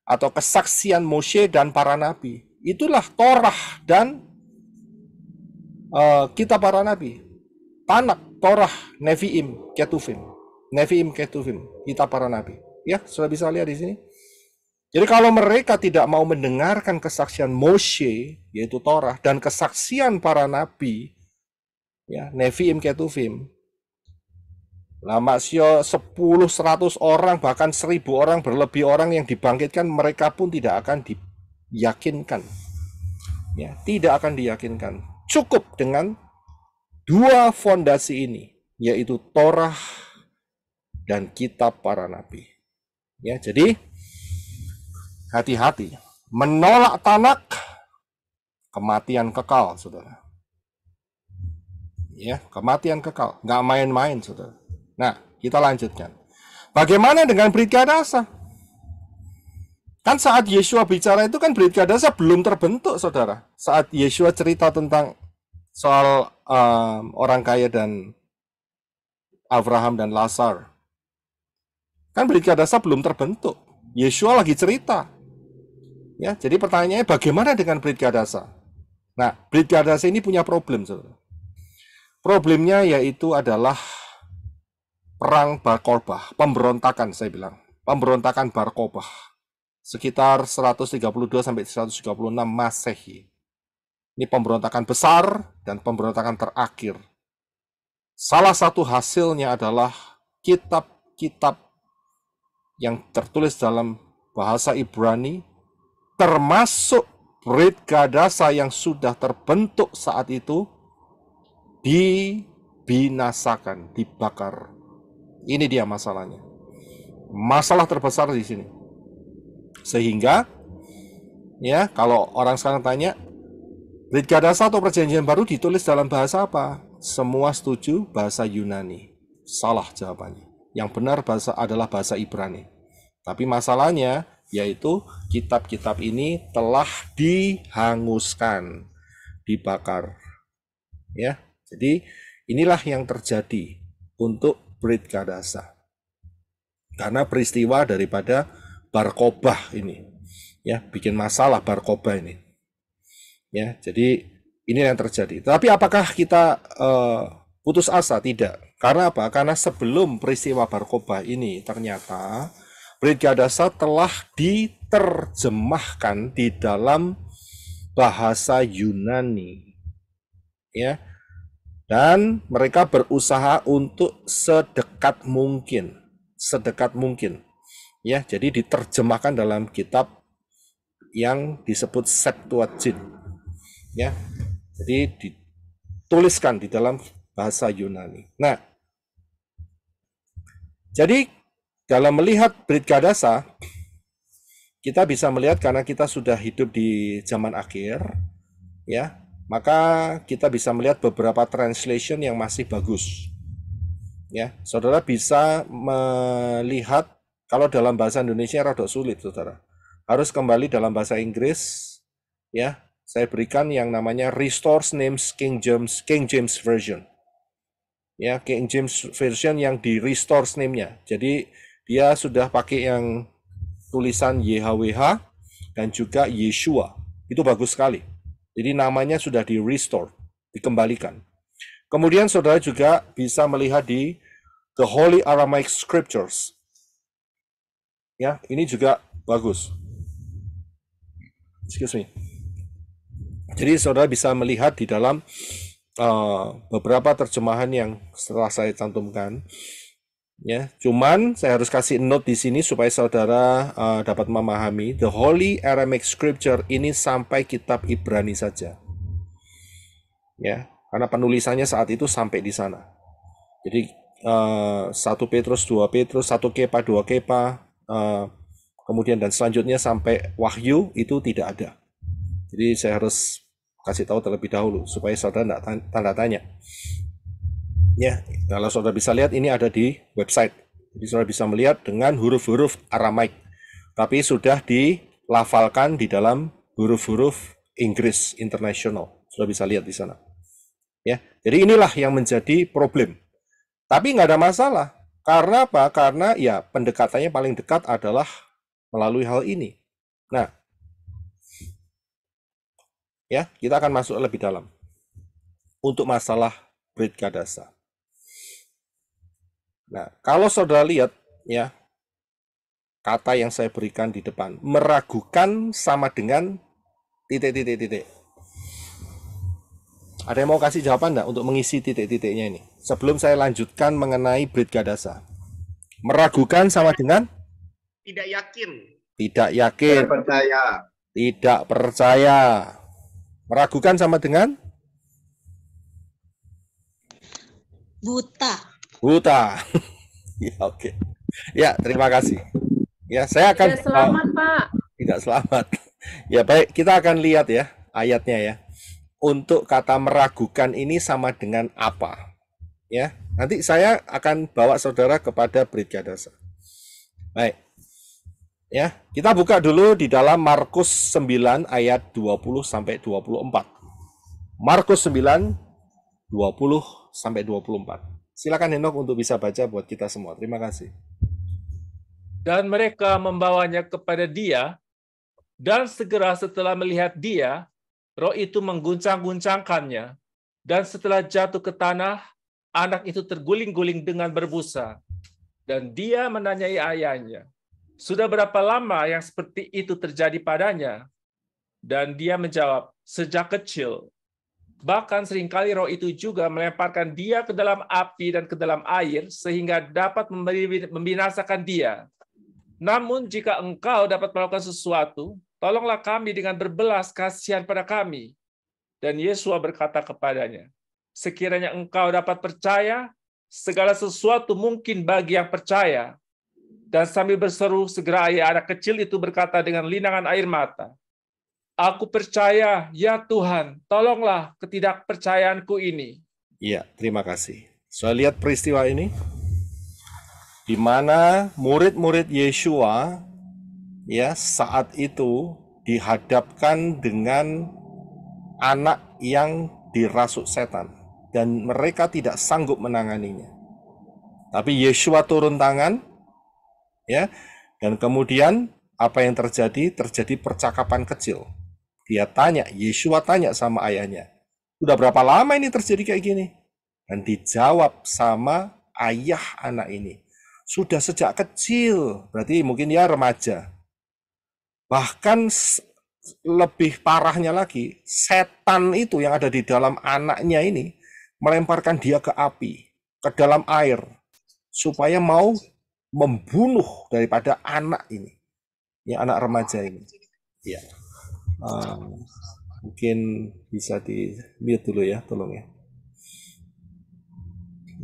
atau kesaksian Moshe dan para nabi. Itulah Torah dan kitab para nabi. Tanak, Torah, Nevi'im, Ketuvim. Nevi'im, Ketuvim, kitab para nabi. Ya, sudah bisa lihat di sini. Jadi kalau mereka tidak mau mendengarkan kesaksian Moshe, yaitu Torah, dan kesaksian para nabi, ya, Nevi'im, Ketuvim, lama sio 10-100 orang bahkan 1000 orang, berlebih orang yang dibangkitkan, mereka pun tidak akan diyakinkan. Ya, tidak akan diyakinkan. Cukup dengan 2 fondasi ini, yaitu Torah dan kitab para nabi. Ya, jadi hati-hati. Menolak Tanak, kematian kekal, saudara. Ya, kematian kekal, nggak main-main, saudara. Nah, kita lanjutkan. Bagaimana dengan Brit Kadasa? Kan saat Yeshua bicara itu kan Brit Kadasa belum terbentuk, saudara. Saat Yeshua cerita tentang soal orang kaya dan Abraham dan Lazar, kan Brit Kadasa belum terbentuk. Yeshua lagi cerita. Ya, jadi pertanyaannya bagaimana dengan Brit Kadasa? Nah, Brit Kadasa ini punya problem, saudara. Problemnya yaitu adalah perang Bar Korbah, pemberontakan saya bilang. Pemberontakan Bar Korbah. Sekitar 132 sampai 136 Masehi. Ini pemberontakan besar dan pemberontakan terakhir. Salah satu hasilnya adalah kitab-kitab yang tertulis dalam bahasa Ibrani, termasuk Brit Kadasa yang sudah terbentuk saat itu, dibinasakan, dibakar. Ini dia masalahnya. Masalah terbesar di sini. Sehingga ya, kalau orang sekarang tanya, Brit Gadasa atau Perjanjian Baru ditulis dalam bahasa apa? Semua setuju bahasa Yunani. Salah jawabannya. Yang benar adalah bahasa Ibrani. Tapi masalahnya yaitu kitab-kitab ini telah dihanguskan, dibakar. Ya, jadi inilah yang terjadi untuk Brit Gadasa. Karena peristiwa daripada Bar Kokhbah ini, ya, bikin masalah Bar Kokhbah ini. Ya, jadi ini yang terjadi. Tapi apakah kita putus asa? Tidak. Karena apa? Karena sebelum peristiwa Bar Kokhbah ini ternyata Brit Gadasa telah diterjemahkan di dalam bahasa Yunani. Ya. Dan mereka berusaha untuk sedekat mungkin. Ya, jadi diterjemahkan dalam kitab yang disebut Septuagint. Ya. Jadi dituliskan di dalam bahasa Yunani. Nah, jadi dalam melihat Brit Gadasa, kita bisa melihat karena kita sudah hidup di zaman akhir, ya, maka kita bisa melihat beberapa translation yang masih bagus. Ya, saudara bisa melihat kalau dalam bahasa Indonesia rada sulit, saudara. Harus kembali dalam bahasa Inggris, ya. Saya berikan yang namanya Restore Names King James Version. Ya, King James Version yang di restore name-nya. Jadi dia sudah pakai yang tulisan YHWH dan juga Yeshua. Itu bagus sekali. Jadi namanya sudah di restore, dikembalikan. Kemudian saudara juga bisa melihat di The Holy Aramaic Scriptures. Ya, ini juga bagus. Excuse me. Jadi saudara bisa melihat di dalam beberapa terjemahan yang setelah saya cantumkan. Ya, cuman saya harus kasih note di sini supaya saudara dapat memahami The Holy Aramaic Scripture ini sampai kitab Ibrani saja. Ya, karena penulisannya saat itu sampai di sana. Jadi 1 Petrus, 2 Petrus, 1 Kepa, 2 Kepa, kemudian dan selanjutnya sampai Wahyu itu tidak ada. Jadi saya harus kasih tahu terlebih dahulu supaya saudara tidak tanda tanya. Ya, kalau saudara bisa lihat ini ada di website. Jadi saudara bisa melihat dengan huruf-huruf Aramaik. Tapi sudah dilafalkan di dalam huruf-huruf Inggris International. Saudara bisa lihat di sana. Ya, jadi inilah yang menjadi problem. Tapi nggak ada masalah. Karena apa? Karena ya pendekatannya paling dekat adalah melalui hal ini. Nah, ya, kita akan masuk lebih dalam untuk masalah Brit Gadasa. Nah, kalau saudara lihat ya, kata yang saya berikan di depan, meragukan sama dengan titik-titik-titik. Ada yang mau kasih jawaban enggak untuk mengisi titik-titiknya ini? Sebelum saya lanjutkan mengenai Brit Gadasa. Meragukan sama dengan? Tidak yakin. Tidak yakin. Tidak percaya. Tidak percaya. Meragukan sama dengan? Buta. Buta. Ya, oke. Ya, terima kasih. Ya, saya akan Tidak selamat, Pak. Tidak selamat. Ya, baik, kita akan lihat ya ayatnya ya. Untuk kata meragukan ini sama dengan apa? Ya, nanti saya akan bawa saudara kepada Brit Gadasa. Baik. Ya, kita buka dulu di dalam Markus 9 ayat 20 sampai 24. Markus 9 20 sampai 24. Silakan Henok untuk bisa baca buat kita semua. Terima kasih. Dan mereka membawanya kepada dia, dan segera setelah melihat dia, roh itu mengguncang-guncangkannya, dan setelah jatuh ke tanah, anak itu terguling-guling dengan berbusa. Dan dia menanyai ayahnya, sudah berapa lama yang seperti itu terjadi padanya? Dan dia menjawab, sejak kecil. Bahkan seringkali roh itu juga melemparkan dia ke dalam api dan ke dalam air, sehingga dapat membinasakan dia. Namun jika engkau dapat melakukan sesuatu, tolonglah kami dengan berbelas kasihan pada kami. Dan Yesua berkata kepadanya, sekiranya engkau dapat percaya, segala sesuatu mungkin bagi yang percaya. dan sambil berseru, segera ayah anak kecil itu berkata dengan linangan air mata, "Aku percaya, ya Tuhan, tolonglah ketidakpercayaanku ini." Iya, terima kasih. Saya lihat peristiwa ini, di mana murid-murid Yeshua ya saat itu dihadapkan dengan anak yang dirasuk setan dan mereka tidak sanggup menanganinya. Tapi Yeshua turun tangan ya, dan kemudian apa yang terjadi? Terjadi percakapan kecil. Yeshua tanya sama ayahnya, "Udah berapa lama ini terjadi kayak gini?" Dan dijawab sama ayah anak ini, "Sudah sejak kecil." Berarti mungkin dia remaja. Bahkan lebih parahnya lagi, setan itu yang ada di dalam anaknya ini melemparkan dia ke api, ke dalam air, supaya mau membunuh daripada anak ini, ya anak remaja ini. Ya, mungkin bisa di mute dulu ya, tolong ya.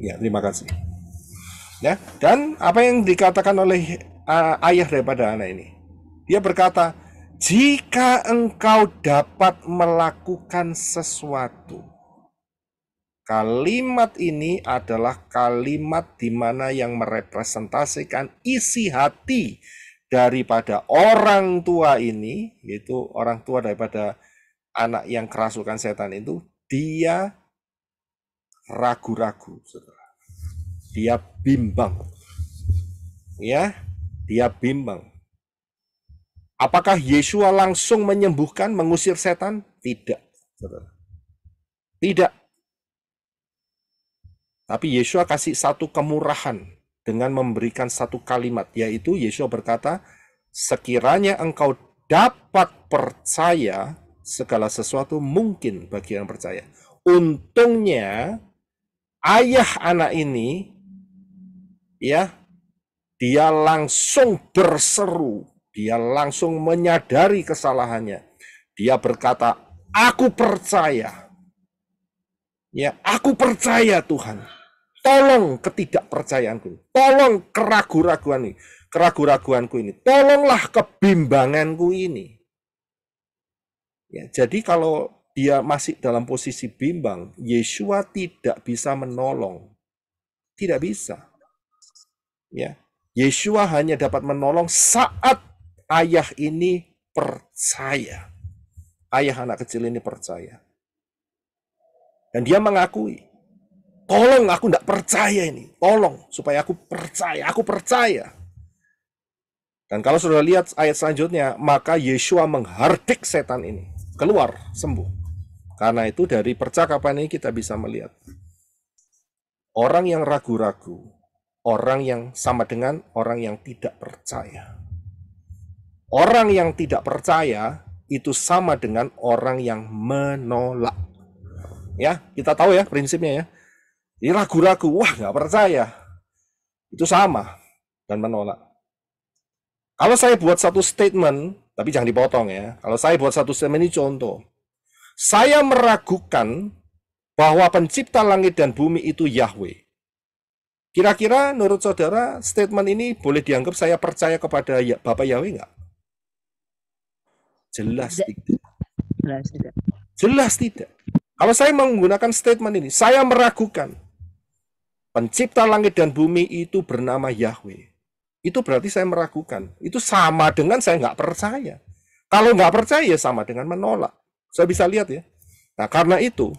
Ya, terima kasih. Ya, dan apa yang dikatakan oleh ayah daripada anak ini? Dia berkata, "Jika engkau dapat melakukan sesuatu." Kalimat ini adalah kalimat di mana yang merepresentasikan isi hati daripada orang tua ini, yaitu orang tua daripada anak yang kerasukan setan itu. Dia ragu-ragu, saudara. Dia bimbang. Ya, dia bimbang. Apakah Yeshua langsung menyembuhkan, mengusir setan? Tidak, saudara. Tidak. Tapi Yeshua kasih satu kemurahan dengan memberikan satu kalimat, yaitu Yeshua berkata, "Sekiranya engkau dapat percaya, segala sesuatu mungkin bagi yang percaya." Untungnya ayah anak ini ya, dia langsung berseru, dia langsung menyadari kesalahannya. Dia berkata, "Aku percaya. Ya, aku percaya Tuhan. Tolong ketidakpercayaanku. Tolong keraguan-raguanku ini. Tolonglah kebimbanganku ini." Ya, jadi kalau dia masih dalam posisi bimbang, Yeshua tidak bisa menolong. Tidak bisa. Ya, Yeshua hanya dapat menolong saat ayah ini percaya. Ayah anak kecil ini percaya. Dan dia mengakui, "Tolong, aku tidak percaya ini. Tolong supaya aku percaya. Dan kalau sudah lihat ayat selanjutnya, maka Yeshua menghardik setan ini. Keluar, sembuh. Karena itu dari percakapan ini kita bisa melihat. Orang yang ragu-ragu, orang yang sama dengan orang yang tidak percaya. Orang yang tidak percaya itu sama dengan orang yang menolak. Ya, kita tahu ya prinsipnya ya. Ini ragu-ragu, wah nggak percaya. Itu sama dan menolak. Kalau saya buat satu statement, tapi jangan dipotong ya. Kalau saya buat satu statement ini contoh. Saya meragukan bahwa pencipta langit dan bumi itu Yahweh. Kira-kira menurut saudara statement ini boleh dianggap saya percaya kepada Bapak Yahweh nggak? Jelas tidak. Jelas tidak. Kalau saya menggunakan statement ini, saya meragukan pencipta langit dan bumi itu bernama Yahweh. Itu berarti saya meragukan. Itu sama dengan saya nggak percaya. Kalau nggak percaya, ya sama dengan menolak. Saya bisa lihat ya. Nah, karena itu,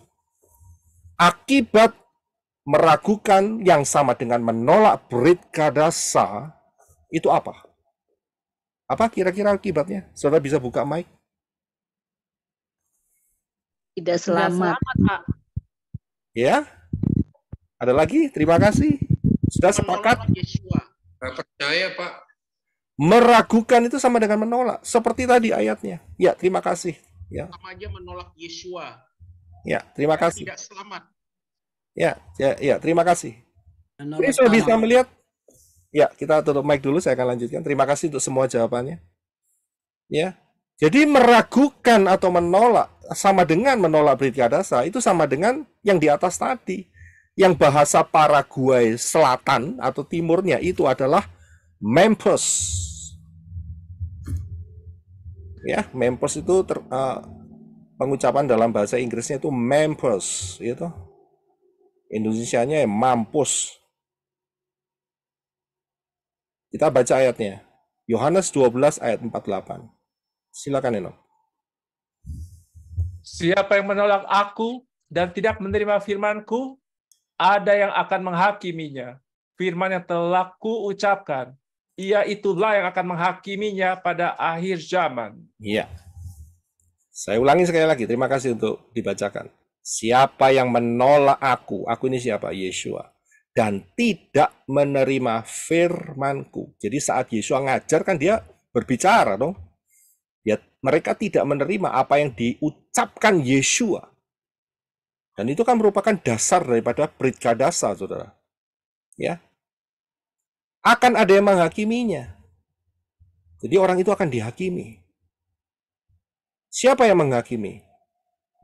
akibat meragukan yang sama dengan menolak Brit Kadasa, itu apa? Apa kira-kira akibatnya? Saudara bisa buka mic? Tidak selamat. Pak. Ya? Ada lagi? Terima kasih. Sudah sepakat? Nggak percaya, Pak. Meragukan itu sama dengan menolak. Seperti tadi ayatnya. Ya, terima kasih. Ya. Sama aja menolak Yeshua. Ya, terima kasih. Tidak selamat. Ya, terima kasih. Ini sudah bisa melihat? Ya, kita tutup mic dulu, saya akan lanjutkan. Terima kasih untuk semua jawabannya. Ya. Jadi meragukan atau menolak sama dengan menolak Brit Kadasa, itu sama dengan yang di atas tadi. Yang bahasa Paraguay selatan atau timurnya itu adalah Mempos. Ya, Mempos itu pengucapan dalam bahasa Inggrisnya itu Mempos, gitu. Indonesianya ya mampus. Kita baca ayatnya. Yohanes 12 ayat 48. Silakan Eno. Siapa yang menolak aku dan tidak menerima firman-Ku, ada yang akan menghakiminya. Firman yang telah kuucapkan, ia itulah yang akan menghakiminya pada akhir zaman. Iya. Saya ulangi sekali lagi, terima kasih untuk dibacakan. Siapa yang menolak aku ini siapa? Yeshua. Dan tidak menerima firman-Ku. Jadi saat Yeshua ngajar kan dia berbicara dong. Ya, mereka tidak menerima apa yang diucapkan Yeshua. Dan itu kan merupakan dasar daripada Brit Kadasa, saudara. Ya, akan ada yang menghakiminya. Jadi orang itu akan dihakimi. Siapa yang menghakimi?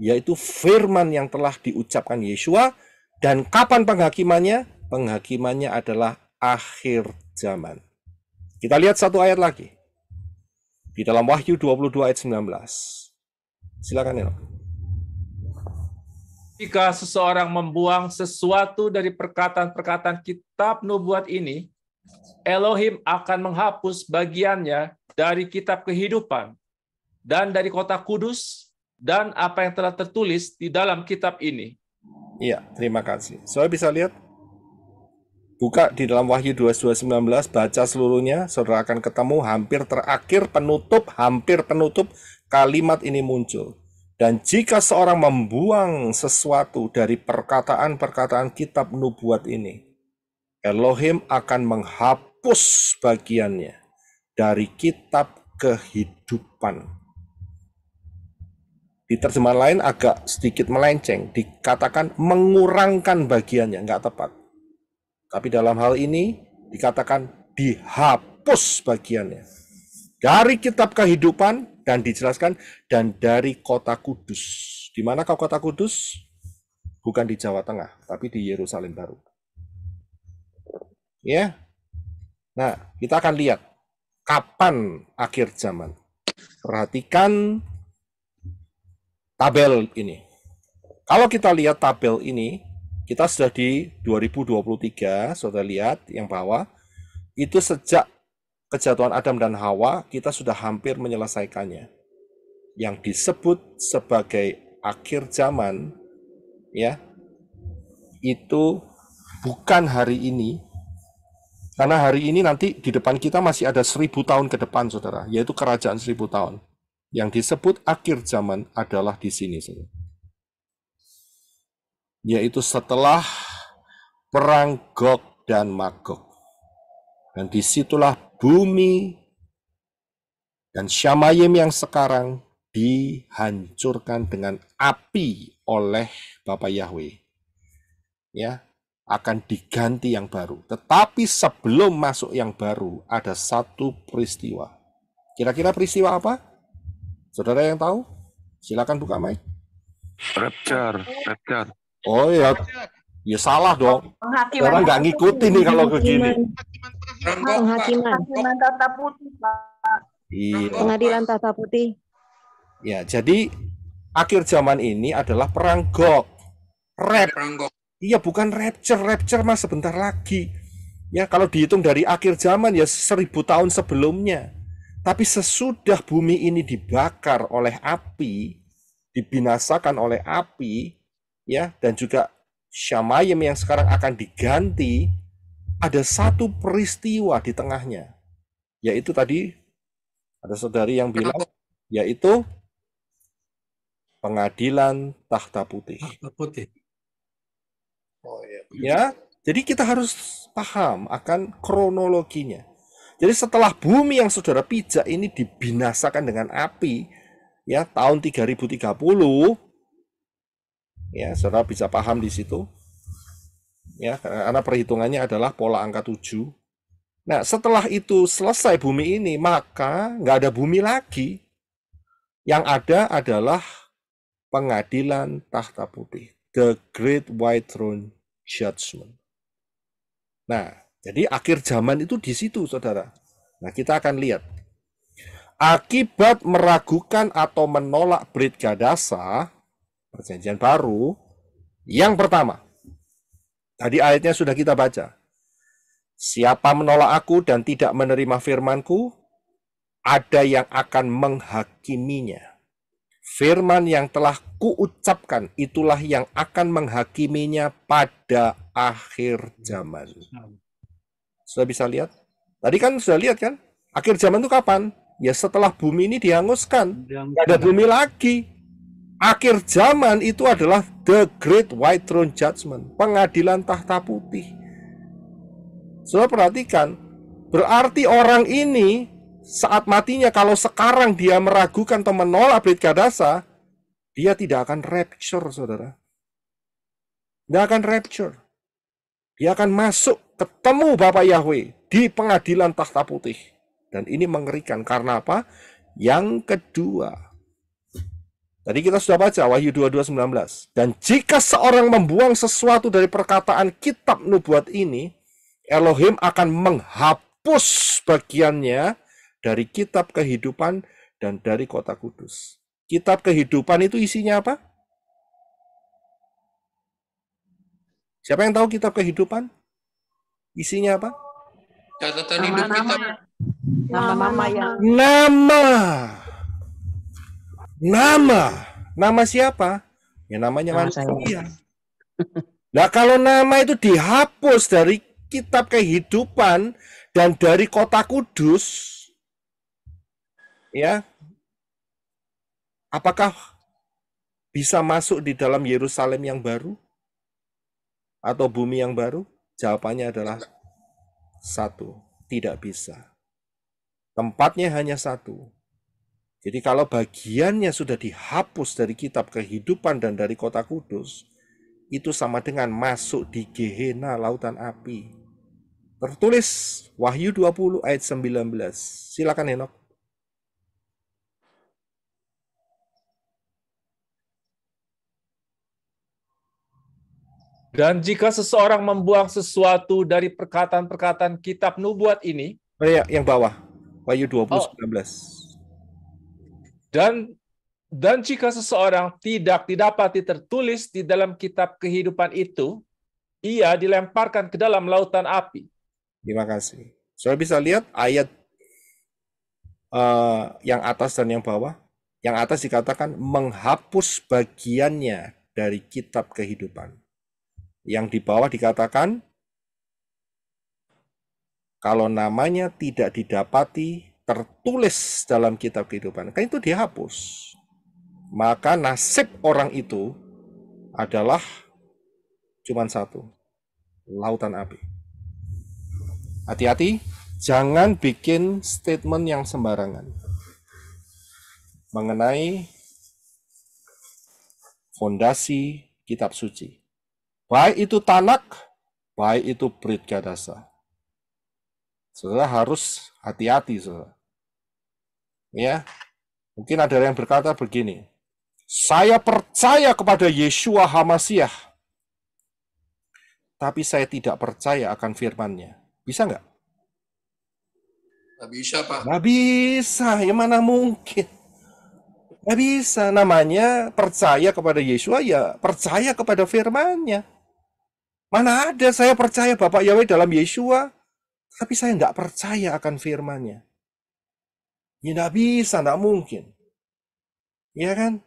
Yaitu firman yang telah diucapkan Yeshua. Dan kapan penghakimannya? Penghakimannya adalah akhir zaman. Kita lihat satu ayat lagi. Di dalam Wahyu 22 ayat 19. Silakan Eno. Jika seseorang membuang sesuatu dari perkataan-perkataan kitab nubuat ini, Elohim akan menghapus bagiannya dari kitab kehidupan dan dari kota kudus dan apa yang telah tertulis di dalam kitab ini. Iya, terima kasih. Saudara bisa lihat, buka di dalam Wahyu 22:19, baca seluruhnya, saudara akan ketemu hampir terakhir hampir penutup kalimat ini muncul. Dan jika seorang membuang sesuatu dari perkataan-perkataan kitab nubuat ini, Elohim akan menghapus bagiannya dari kitab kehidupan. Di terjemahan lain agak sedikit melenceng, dikatakan mengurangkan bagiannya, nggak tepat. Tapi dalam hal ini dikatakan dihapus bagiannya. Dari kitab kehidupan dan dijelaskan dan dari kota kudus. Di manakah kota kudus? Bukan di Jawa Tengah, tapi di Yerusalem baru. Ya. Nah, kita akan lihat kapan akhir zaman. Perhatikan tabel ini. Kalau kita lihat tabel ini, kita sudah di 2023, saudara lihat yang bawah, itu sejak kejatuhan Adam dan Hawa, kita sudah hampir menyelesaikannya. Yang disebut sebagai akhir zaman, ya, itu bukan hari ini, karena hari ini nanti di depan kita masih ada 1000 tahun ke depan, saudara, yaitu kerajaan 1000 tahun. Yang disebut akhir zaman adalah di sini, saudara. Yaitu setelah perang Gog dan Magog. Dan disitulah bumi dan Syamayim yang sekarang dihancurkan dengan api oleh Bapa Yahweh. Ya, akan diganti yang baru. Tetapi sebelum masuk yang baru, ada satu peristiwa. Kira-kira peristiwa apa? Saudara yang tahu? Silakan buka mic. Rapture. Oh ya, ya salah dong. Orang nggak ngikutin nih kalau begini. Penghakiman tata putih, Pak. Iya. Pengadilan tata putih. Ya, jadi akhir zaman ini adalah perang Gog. Iya, bukan rapture. Rapture mas sebentar lagi. Ya, kalau dihitung dari akhir zaman ya 1000 tahun sebelumnya. Tapi sesudah bumi ini dibakar oleh api, dibinasakan oleh api, ya, dan juga Syamayim yang sekarang akan diganti, ada satu peristiwa di tengahnya. Yaitu tadi ada saudari yang bilang, yaitu pengadilan takhta putih. Oh ya. Ya, jadi kita harus paham akan kronologinya. Jadi setelah bumi yang saudara pijak ini dibinasakan dengan api, ya tahun 3030, ya saudara bisa paham di situ, ya karena perhitungannya adalah pola angka 7. Nah setelah itu selesai bumi ini, maka nggak ada bumi lagi. Yang ada adalah pengadilan takhta putih, the Great White Throne Judgment. Nah Jadi akhir zaman itu di situ, saudara. Nah, kita akan lihat. Akibat meragukan atau menolak Brit Gadasa, perjanjian baru, yang pertama, tadi ayatnya sudah kita baca. Siapa menolak aku dan tidak menerima firmanku, ada yang akan menghakiminya. Firman yang telah kuucapkan, itulah yang akan menghakiminya pada akhir zaman. Sudah bisa lihat? Tadi kan sudah lihat kan? Akhir zaman itu kapan? Ya setelah bumi ini dihanguskan. Tidak ada bumi lagi. Akhir zaman itu adalah the Great White Throne Judgment. Pengadilan tahta putih. Sudah perhatikan. Berarti orang ini saat matinya, kalau sekarang dia meragukan atau menolak Brit Gadasa, dia tidak akan rapture, saudara. Tidak akan rapture. Dia akan masuk ketemu Bapak Yahweh di pengadilan tahta putih. Dan ini mengerikan. Karena apa? Yang kedua. Tadi kita sudah baca Wahyu 22:19. Dan jika seorang membuang sesuatu dari perkataan kitab nubuat ini, Elohim akan menghapus bagiannya dari kitab kehidupan dan dari kota kudus. Kitab kehidupan itu isinya apa? Siapa yang tahu kitab kehidupan? Isinya apa? Catatan hidup kita. Nama-nama yang Nama siapa? Ya namanya manusia. Nah, kalau nama itu dihapus dari kitab kehidupan dan dari kota kudus, ya, apakah bisa masuk di dalam Yerusalem yang baru atau bumi yang baru? Jawabannya adalah satu, tidak bisa. Tempatnya hanya satu. Jadi kalau bagiannya sudah dihapus dari kitab kehidupan dan dari kota kudus, itu sama dengan masuk di Gehenna, lautan api. Tertulis Wahyu 20 ayat 19. Silakan Henok. Dan jika seseorang membuang sesuatu dari perkataan-perkataan kitab nubuat ini, Yang bawah, Wahyu 20:19. Dan jika seseorang tidak didapati tertulis di dalam kitab kehidupan itu, ia dilemparkan ke dalam lautan api. Terima kasih. Saya bisa lihat ayat yang atas dan yang bawah. Yang atas dikatakan menghapus bagiannya dari kitab kehidupan. Yang di bawah dikatakan kalau namanya tidak didapati tertulis dalam kitab kehidupan, kan itu dihapus. Maka nasib orang itu adalah cuma satu, lautan api. Hati-hati, jangan bikin statement yang sembarangan mengenai fondasi kitab suci. Baik itu Tanak, baik itu Brit Gadasa. Saudara harus hati-hati, saudara. Ya, mungkin ada yang berkata begini, saya percaya kepada Yeshua HaMasiah, tapi saya tidak percaya akan firman-Nya. Bisa nggak? Nggak bisa, Pak. Nggak bisa, ya mana mungkin. Nggak bisa, namanya percaya kepada Yeshua, ya percaya kepada firman-Nya. Mana ada saya percaya Bapak Yahweh dalam Yeshua, tapi saya nggak percaya akan firman-Nya. Ya nggak bisa, nggak mungkin. Ya kan?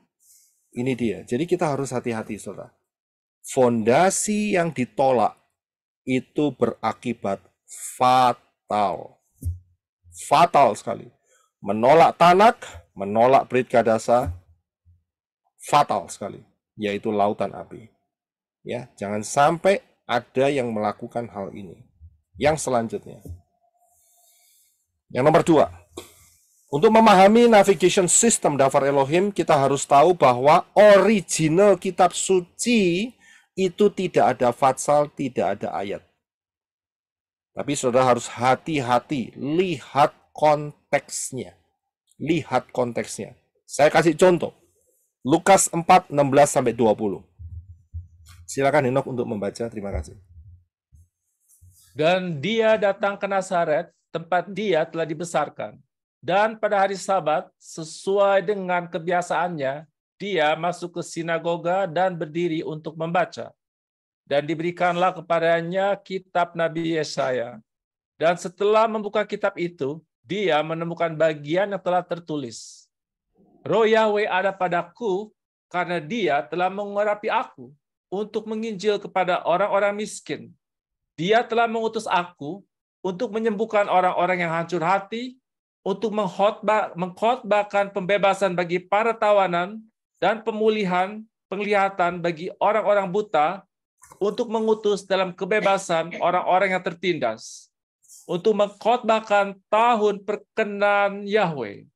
Ini dia. Jadi kita harus hati-hati, saudara. Fondasi yang ditolak itu berakibat fatal. Fatal sekali. Menolak Tanak, menolak Brit Gadasa, fatal sekali. Yaitu lautan api. Ya, jangan sampai ada yang melakukan hal ini. Yang selanjutnya. Yang nomor 2. Untuk memahami navigation system Davar Elohim, kita harus tahu bahwa original kitab suci itu tidak ada fatsal, tidak ada ayat. Tapi saudara harus hati-hati, lihat konteksnya. Lihat konteksnya. Saya kasih contoh. Lukas 4, 16-20. Silakan Henok untuk membaca, terima kasih. Dan dia datang ke Nazaret, tempat dia telah dibesarkan. Dan pada hari Sabat, sesuai dengan kebiasaannya, dia masuk ke sinagoga dan berdiri untuk membaca. Dan diberikanlah kepadanya kitab Nabi Yesaya. Dan setelah membuka kitab itu, dia menemukan bagian yang telah tertulis. Roh Yahweh ada padaku, karena dia telah mengurapi aku untuk menginjil kepada orang-orang miskin. Dia telah mengutus aku untuk menyembuhkan orang-orang yang hancur hati, untuk mengkhotbahkan pembebasan bagi para tawanan, dan pemulihan penglihatan bagi orang-orang buta, untuk mengutus dalam kebebasan orang-orang yang tertindas, untuk mengkhotbahkan tahun perkenan Yahweh.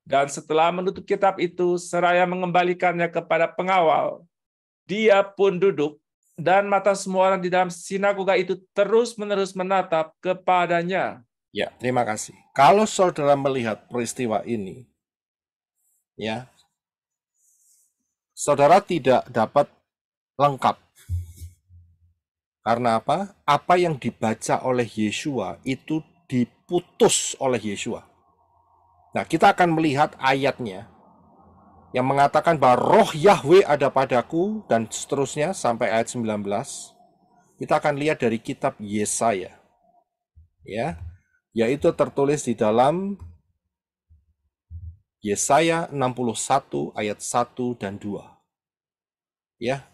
Dan setelah menutup kitab itu, seraya mengembalikannya kepada pengawal, dia pun duduk, dan mata semua orang di dalam sinagoga itu terus-menerus menatap kepadanya. Ya, terima kasih. Kalau saudara melihat peristiwa ini, ya, saudara tidak dapat lengkap. Karena apa? Apa yang dibaca oleh Yesua itu diputus oleh Yesua. Nah, kita akan melihat ayatnya yang mengatakan bahwa roh Yahweh ada padaku dan seterusnya sampai ayat 19. Kita akan lihat dari kitab Yesaya. Ya, yaitu tertulis di dalam Yesaya 61 ayat 1 dan 2. Ya.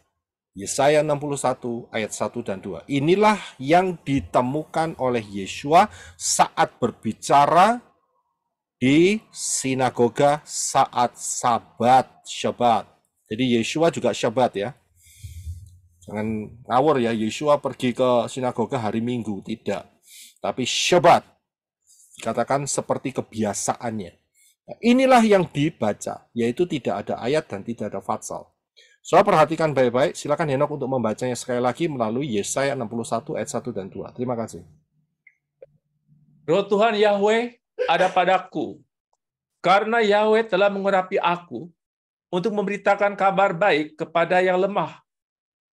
Yesaya 61 ayat 1 dan 2. Inilah yang ditemukan oleh Yesua saat berbicara di sinagoga saat Syabat. Jadi Yesua juga Syabat ya. Jangan ngawur ya, Yesua pergi ke sinagoga hari Minggu, tidak. Tapi Syabat. Dikatakan seperti kebiasaannya. Nah, inilah yang dibaca, yaitu tidak ada ayat dan tidak ada fatsal. Saudara perhatikan baik-baik, silakan Henok untuk membacanya sekali lagi melalui Yesaya 61 ayat 1 dan 2. Terima kasih. Roh Tuhan Yahweh ada padaku, karena Yahweh telah mengurapi aku untuk memberitakan kabar baik kepada yang lemah.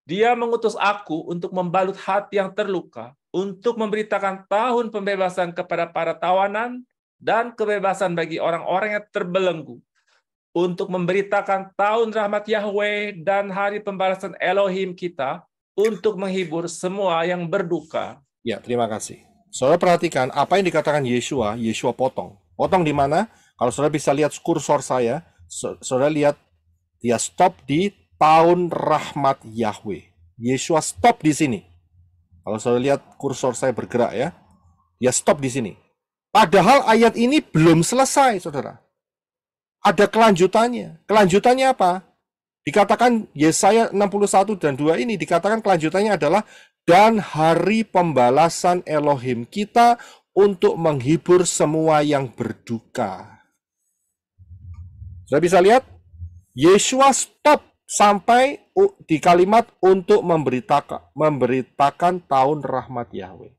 Dia mengutus aku untuk membalut hati yang terluka, untuk memberitakan tahun pembebasan kepada para tawanan dan kebebasan bagi orang-orang yang terbelenggu, untuk memberitakan tahun rahmat Yahweh dan hari pembalasan Elohim kita, untuk menghibur semua yang berduka. Ya, terima kasih. Saudara perhatikan apa yang dikatakan Yesua, Yesua potong. Potong di mana? Kalau saudara bisa lihat kursor saya, saudara lihat dia stop di tahun rahmat Yahweh. Yesua stop di sini. Kalau saudara lihat kursor saya bergerak ya, dia stop di sini. Padahal ayat ini belum selesai, saudara. Ada kelanjutannya. Kelanjutannya apa? Dikatakan Yesaya 61 dan 2 ini dikatakan kelanjutannya adalah dan hari pembalasan Elohim kita untuk menghibur semua yang berduka. Sudah bisa lihat? Yesua stop sampai di kalimat untuk memberitakan tahun rahmat Yahweh.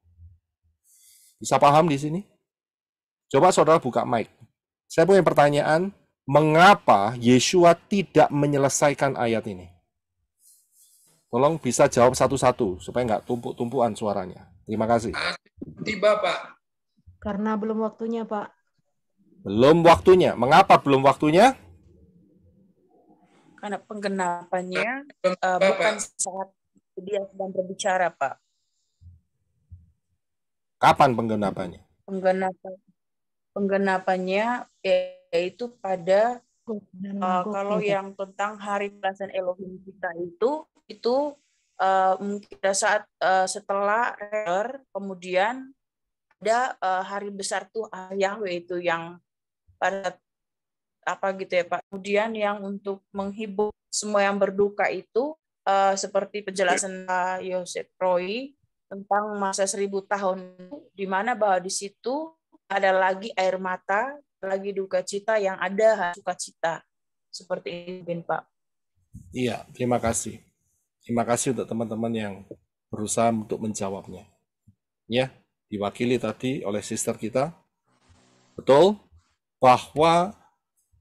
Bisa paham di sini? Coba saudara buka mic. Saya punya pertanyaan, mengapa Yesua tidak menyelesaikan ayat ini? Tolong bisa jawab satu-satu supaya nggak tumpuk-tumpuan suaranya. Terima kasih. Tiba, Pak. Karena belum waktunya, Pak. Belum waktunya. Mengapa belum waktunya? Karena penggenapannya bukan saat dia sedang berbicara, Pak. Kapan penggenapannya? Penggenapannya yaitu pada kalau yang tentang hari pembalasan Elohim kita itu mungkin pada saat setelah kemudian ada hari besar tuh Yahweh itu yang pada apa gitu ya Pak. Kemudian yang untuk menghibur semua yang berduka itu seperti penjelasan Pak Yosef Roy tentang masa 1000 tahun, di mana bahwa di situ ada lagi air mata, lagi duka cita, yang ada sukacita. Seperti itu, Pak. Iya, terima kasih. Terima kasih untuk teman-teman yang berusaha untuk menjawabnya. Ya, diwakili tadi oleh sister kita. Betul, bahwa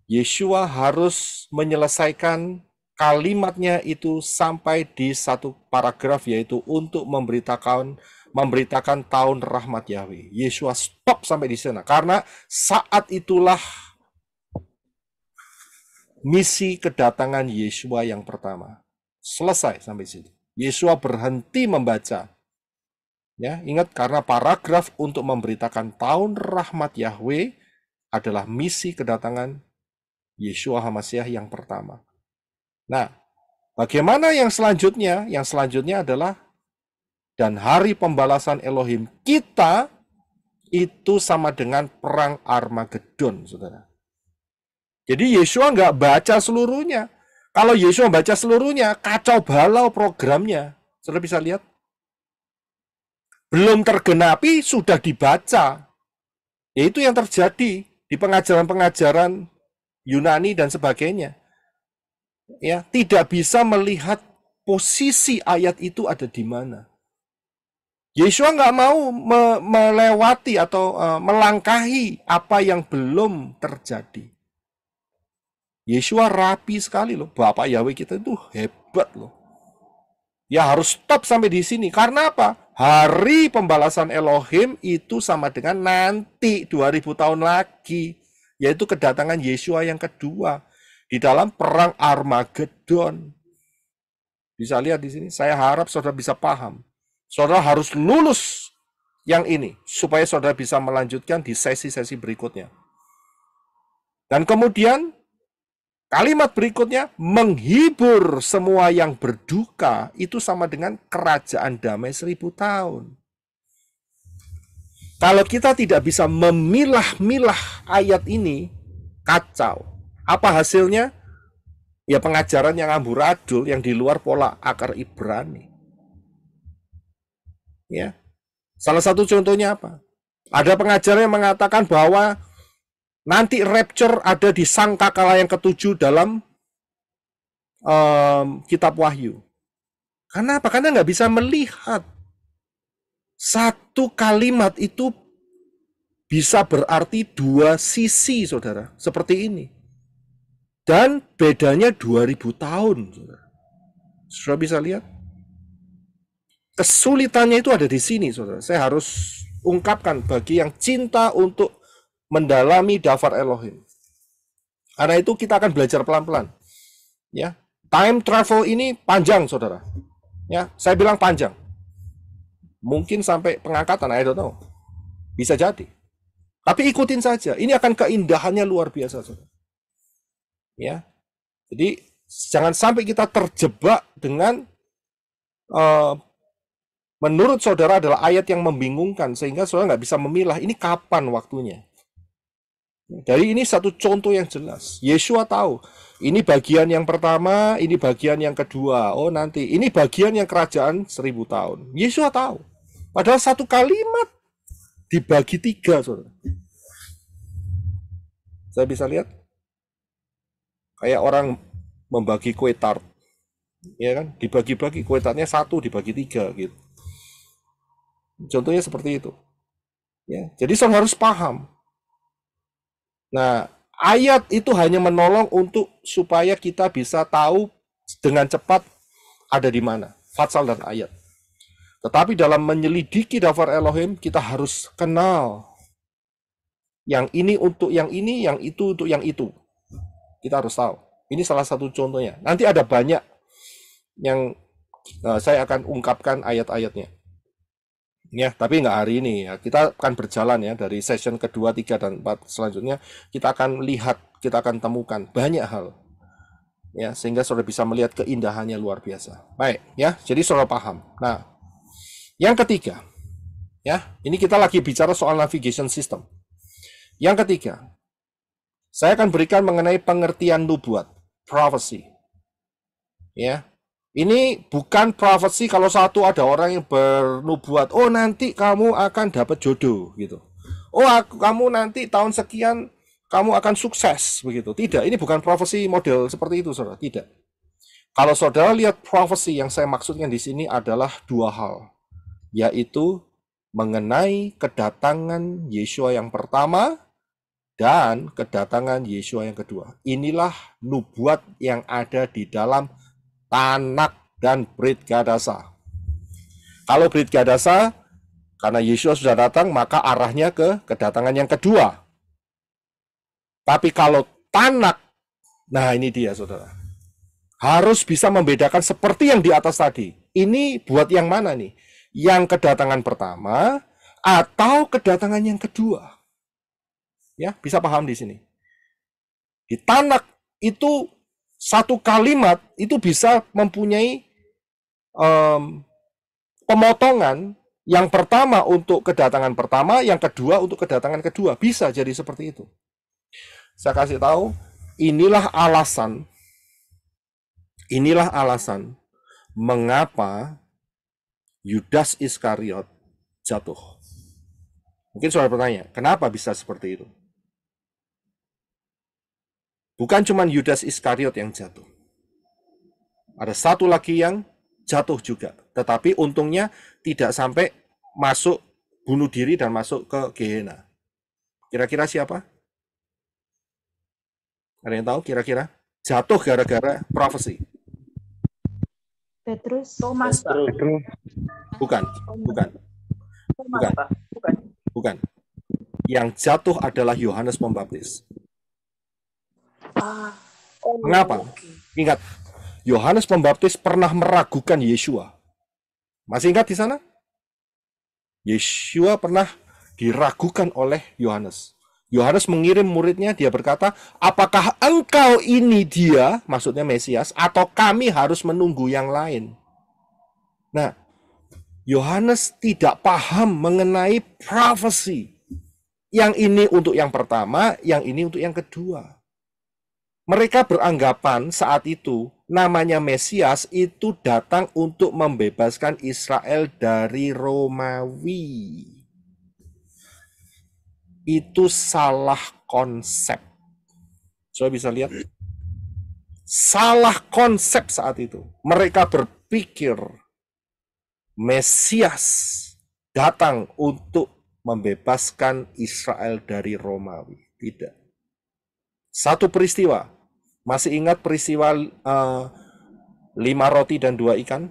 Yesua harus menyelesaikan kalimatnya itu sampai di satu paragraf, yaitu untuk memberitakan memberitakan tahun rahmat Yahweh. Yeshua stop sampai di sana. Karena saat itulah misi kedatangan Yeshua yang pertama. Selesai sampai situ. Yeshua berhenti membaca. Ya, ingat karena paragraf untuk memberitakan tahun rahmat Yahweh adalah misi kedatangan Yeshua HaMashiach yang pertama. Nah, bagaimana yang selanjutnya? Yang selanjutnya adalah dan hari pembalasan Elohim kita itu sama dengan perang Armageddon, saudara. Jadi Yeshua nggak baca seluruhnya. Kalau Yeshua baca seluruhnya, kacau balau programnya. Saudara bisa lihat. Belum tergenapi, sudah dibaca. Yaitu yang terjadi di pengajaran-pengajaran Yunani dan sebagainya. Ya, tidak bisa melihat posisi ayat itu ada di mana. Yeshua nggak mau melewati atau melangkahi apa yang belum terjadi. Yeshua rapi sekali loh. Bapak Yahweh kita itu hebat loh. Ya harus stop sampai di sini. Karena apa? Hari pembalasan Elohim itu sama dengan nanti 2000 tahun lagi. Yaitu kedatangan Yeshua yang kedua. Di dalam perang Armageddon. Bisa lihat di sini. Saya harap saudara bisa paham. Saudara harus lulus yang ini. Supaya saudara bisa melanjutkan di sesi-sesi berikutnya. Dan kemudian kalimat berikutnya, menghibur semua yang berduka, itu sama dengan kerajaan damai 1000 tahun. Kalau kita tidak bisa memilah-milah ayat ini, kacau. Apa hasilnya? Ya pengajaran yang amburadul, yang di luar pola akar Ibrani. Ya, salah satu contohnya apa? Ada pengajaran yang mengatakan bahwa nanti rapture ada di sangkakala yang ketujuh dalam kitab Wahyu. Karena apa? Karena nggak bisa melihat. Satu kalimat itu bisa berarti dua sisi, saudara. Seperti ini. Dan bedanya 2000 tahun, saudara. Saudara bisa lihat? Kesulitannya itu ada di sini, saudara. Saya harus ungkapkan bagi yang cinta untuk mendalami daftar Elohim. Karena itu kita akan belajar pelan-pelan. Ya, time travel ini panjang, saudara. Ya, saya bilang panjang. Mungkin sampai pengangkatan, I don't know. Bisa jadi. Tapi ikutin saja. Ini akan keindahannya luar biasa, saudara. Ya, jadi jangan sampai kita terjebak dengan menurut saudara adalah ayat yang membingungkan sehingga saudara nggak bisa memilah ini kapan waktunya. Dari ini satu contoh yang jelas. Yeshua tahu, ini bagian yang pertama, ini bagian yang kedua. Oh nanti, ini bagian yang kerajaan 1000 tahun. Yeshua tahu. Padahal satu kalimat dibagi 3, saudara. Saya bisa lihat. Kayak orang membagi kue tart. Ya kan? Dibagi-bagi, kue tartnya 1 dibagi 3 gitu. Contohnya seperti itu. Ya, jadi saudara harus paham. Nah, ayat itu hanya menolong untuk supaya kita bisa tahu dengan cepat ada di mana, fatsal dan ayat. Tetapi dalam menyelidiki daftar Elohim, kita harus kenal yang ini untuk yang ini, yang itu untuk yang itu. Kita harus tahu. Ini salah satu contohnya. Nanti ada banyak yang saya akan ungkapkan ayat-ayatnya. Ya, tapi nggak hari ini ya. Kita akan berjalan ya dari session kedua, 3, dan 4 selanjutnya. Kita akan lihat, kita akan temukan banyak hal. Ya, sehingga saudara bisa melihat keindahannya luar biasa. Baik, ya. Jadi saudara paham. Nah, yang ketiga, ya, ini kita lagi bicara soal navigation system. Yang ketiga, saya akan berikan mengenai pengertian nubuat, prophecy. Ya. Ini bukan prophecy kalau satu ada orang yang bernubuat, oh nanti kamu akan dapat jodoh gitu. Oh kamu nanti tahun sekian kamu akan sukses begitu. Tidak, ini bukan prophecy model seperti itu, saudara. Tidak. Kalau saudara lihat prophecy yang saya maksudkan di sini adalah 2 hal, yaitu mengenai kedatangan Yeshua yang pertama dan kedatangan Yeshua yang kedua. Inilah nubuat yang ada di dalam Tanak dan Brit Gadasa. Kalau Brit Gadasa Karena Yeshua sudah datang, maka arahnya ke kedatangan yang kedua. Tapi kalau Tanak, nah ini dia saudara, harus bisa membedakan seperti yang di atas tadi. Ini buat yang mana nih? Yang kedatangan pertama atau kedatangan yang kedua? Ya, bisa paham di sini. Di Tanak itu satu kalimat itu bisa mempunyai pemotongan. Yang pertama untuk kedatangan pertama, yang kedua untuk kedatangan kedua. Bisa jadi seperti itu. Saya kasih tahu, inilah alasan mengapa Yudas Iskariot jatuh. Mungkin saudara bertanya, kenapa bisa seperti itu? Bukan cuma Yudas Iskariot yang jatuh. Ada satu lagi yang jatuh juga. Tetapi untungnya tidak sampai masuk bunuh diri dan masuk ke Gehenna. Kira-kira siapa? Ada yang tahu kira-kira? Jatuh gara-gara prophecy. Petrus. Thomas, Pak. Bukan. Yang jatuh adalah Yohanes Pembaptis. Mengapa? Ingat, Yohanes Pembaptis pernah meragukan Yeshua. Masih ingat di sana? Yeshua pernah diragukan oleh Yohanes. Yohanes mengirim muridnya, dia berkata, apakah engkau ini dia, maksudnya Mesias, atau kami harus menunggu yang lain? Nah, Yohanes tidak paham mengenai prophecy. Yang ini untuk yang pertama, yang ini untuk yang kedua. Mereka beranggapan saat itu namanya Mesias itu datang untuk membebaskan Israel dari Romawi. Itu salah konsep. Saya bisa lihat. Salah konsep saat itu. Mereka berpikir Mesias datang untuk membebaskan Israel dari Romawi. Tidak. Satu peristiwa. Masih ingat peristiwa 5 roti dan 2 ikan?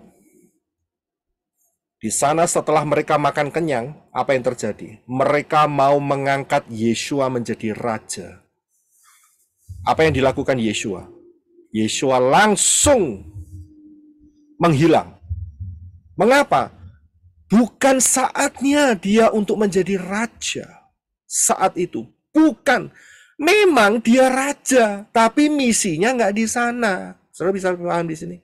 Di sana setelah mereka makan kenyang, apa yang terjadi? Mereka mau mengangkat Yeshua menjadi raja. Apa yang dilakukan Yeshua? Yeshua langsung menghilang. Mengapa? Bukan saatnya dia untuk menjadi raja. Saat itu. Bukan. Memang dia raja, tapi misinya nggak di sana. Saudara bisa paham di sini.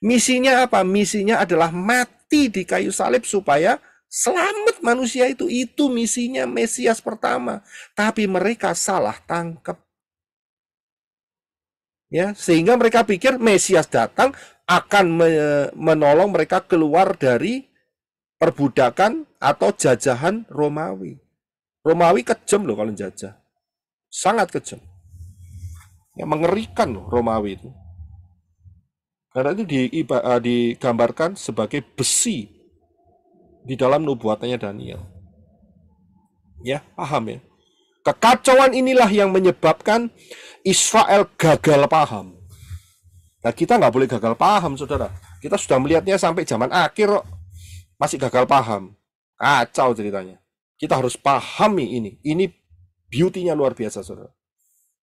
Misinya apa? Misinya adalah mati di kayu salib supaya selamat manusia itu. Itu misinya Mesias pertama. Tapi mereka salah tangkap. Ya, sehingga mereka pikir Mesias datang akan menolong mereka keluar dari perbudakan atau jajahan Romawi. Romawi kejam loh kalau jajah. Sangat kejam. Ya, mengerikan loh Romawi itu. Karena itu digambarkan sebagai besi di dalam nubuatannya Daniel. Ya, paham ya? Kekacauan inilah yang menyebabkan Israel gagal paham. Nah, kita nggak boleh gagal paham, saudara. Kita sudah melihatnya sampai zaman akhir, masih gagal paham. Kacau ceritanya. Kita harus pahami ini. Ini beauty-nya luar biasa, saudara.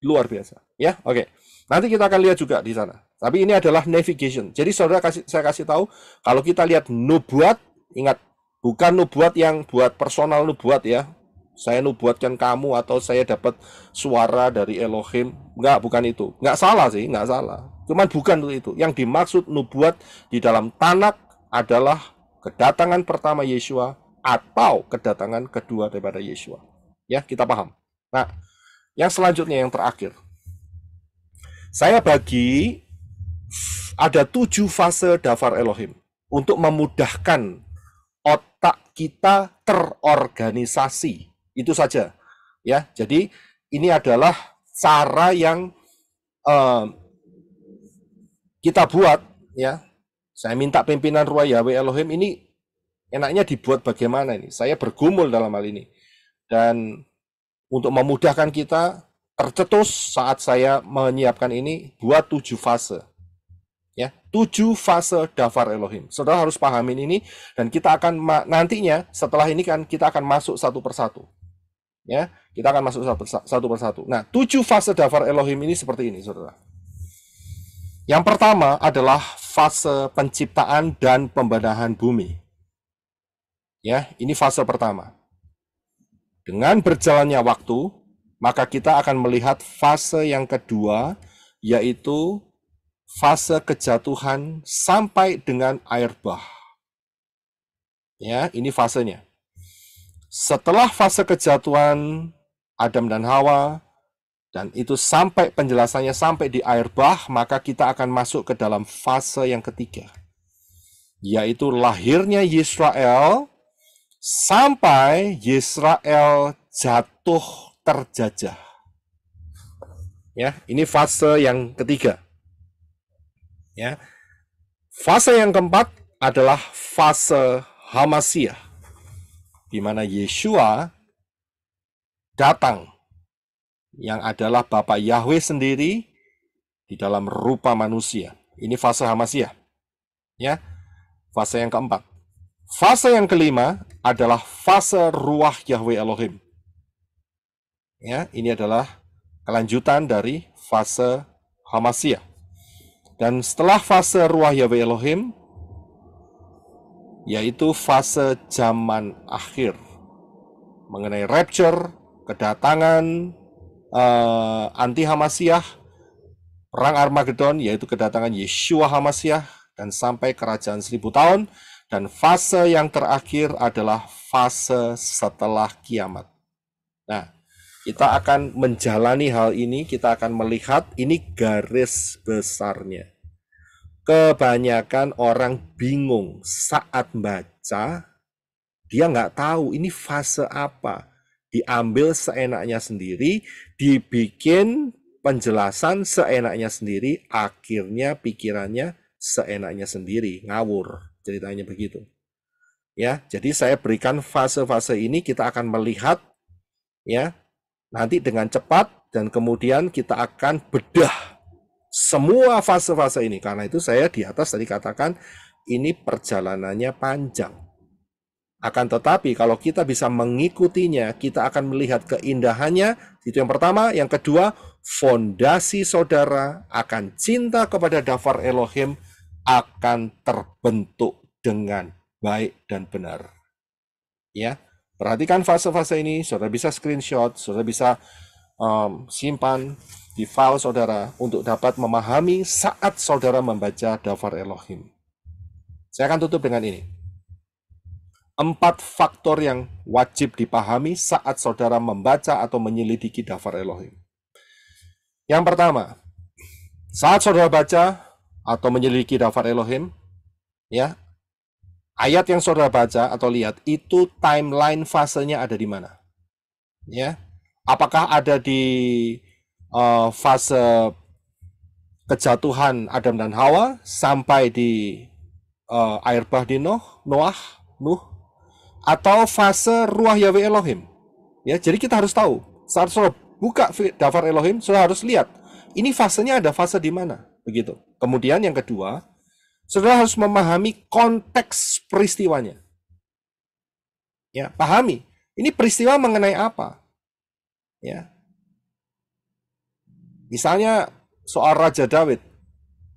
Luar biasa. Ya, oke. Nanti kita akan lihat juga di sana. Tapi ini adalah navigation. Jadi saudara saya kasih tahu, kalau kita lihat nubuat, ingat, bukan nubuat yang buat personal nubuat ya. Saya nubuatkan kamu atau saya dapat suara dari Elohim. Enggak, bukan itu. Enggak salah sih, enggak salah. Cuman bukan itu. Yang dimaksud nubuat di dalam Tanak adalah kedatangan pertama Yeshua atau kedatangan kedua daripada Yeshua. Ya, kita paham. Nah, yang selanjutnya yang terakhir. Saya bagi ada 7 fase dafar Elohim untuk memudahkan otak kita terorganisasi. Itu saja. Ya, jadi ini adalah cara yang kita buat ya. Saya minta pimpinan Ruah Yahweh Elohim ini enaknya dibuat bagaimana ini? Saya bergumul dalam hal ini. Dan untuk memudahkan kita tercetus saat saya menyiapkan ini buat 7 fase. Ya, 7 fase dafar Elohim. Saudara harus pahamin ini, dan kita akan nantinya setelah ini kan kita akan masuk satu persatu. Ya, kita akan masuk satu persatu. Nah, 7 fase dafar Elohim ini seperti ini, saudara. Yang pertama adalah fase penciptaan dan pembenahan bumi. Ya, ini fase pertama. Dengan berjalannya waktu, maka kita akan melihat fase yang kedua, yaitu fase kejatuhan sampai dengan air bah. Ya, ini fasenya. Setelah fase kejatuhan Adam dan Hawa, dan itu sampai penjelasannya sampai di air bah, maka kita akan masuk ke dalam fase yang ketiga, yaitu lahirnya Yisrael sampai Yisrael jatuh terjajah. Ya, ini fase yang ketiga. Ya. Fase yang keempat adalah fase Hamasiah, di mana Yeshua datang, yang adalah Bapa Yahweh sendiri di dalam rupa manusia. Ini fase Hamasiah. Ya. Fase yang keempat. Fase yang kelima adalah fase Ruach Yahweh Elohim. Ya, ini adalah kelanjutan dari fase Hamasiah. Dan setelah fase Ruach Yahweh Elohim, yaitu fase zaman akhir, mengenai rapture, kedatangan anti Hamasiah, perang Armageddon, yaitu kedatangan Yeshua Hamasiah, dan sampai kerajaan 1000 tahun. Dan fase yang terakhir adalah fase setelah kiamat. Nah, kita akan menjalani hal ini, kita akan melihat ini garis besarnya. Kebanyakan orang bingung saat baca, dia nggak tahu ini fase apa. Diambil seenaknya sendiri, dibikin penjelasan seenaknya sendiri, akhirnya pikirannya seenaknya sendiri, ngawur. Ceritanya begitu. Ya, jadi saya berikan fase-fase ini, kita akan melihat ya nanti dengan cepat, dan kemudian kita akan bedah semua fase-fase ini. Karena itu saya di atas tadi katakan ini perjalanannya panjang. Akan tetapi kalau kita bisa mengikutinya, kita akan melihat keindahannya. Itu yang pertama. Yang kedua, fondasi saudara akan cinta kepada dafar Elohim akan terbentuk dengan baik dan benar. Ya, perhatikan fase-fase ini. Saudara bisa screenshot, saudara bisa simpan di file saudara untuk dapat memahami saat saudara membaca dafar Elohim. Saya akan tutup dengan ini. 4 faktor yang wajib dipahami saat saudara membaca atau menyelidiki dafar Elohim. Yang pertama, saat saudara baca atau menyelidiki dafar Elohim, ya, ayat yang saudara baca atau lihat itu timeline fasenya ada di mana? Ya, apakah ada di fase kejatuhan Adam dan Hawa sampai di air bah di Nuh, atau fase Ruach Yahweh Elohim? Ya, jadi kita harus tahu saat saudara buka dafar Elohim, saudara harus lihat ini fasenya ada fase di mana, begitu. Kemudian yang kedua, saudara harus memahami konteks peristiwanya. Ya, pahami ini peristiwa mengenai apa. Ya, misalnya soal Raja Daud,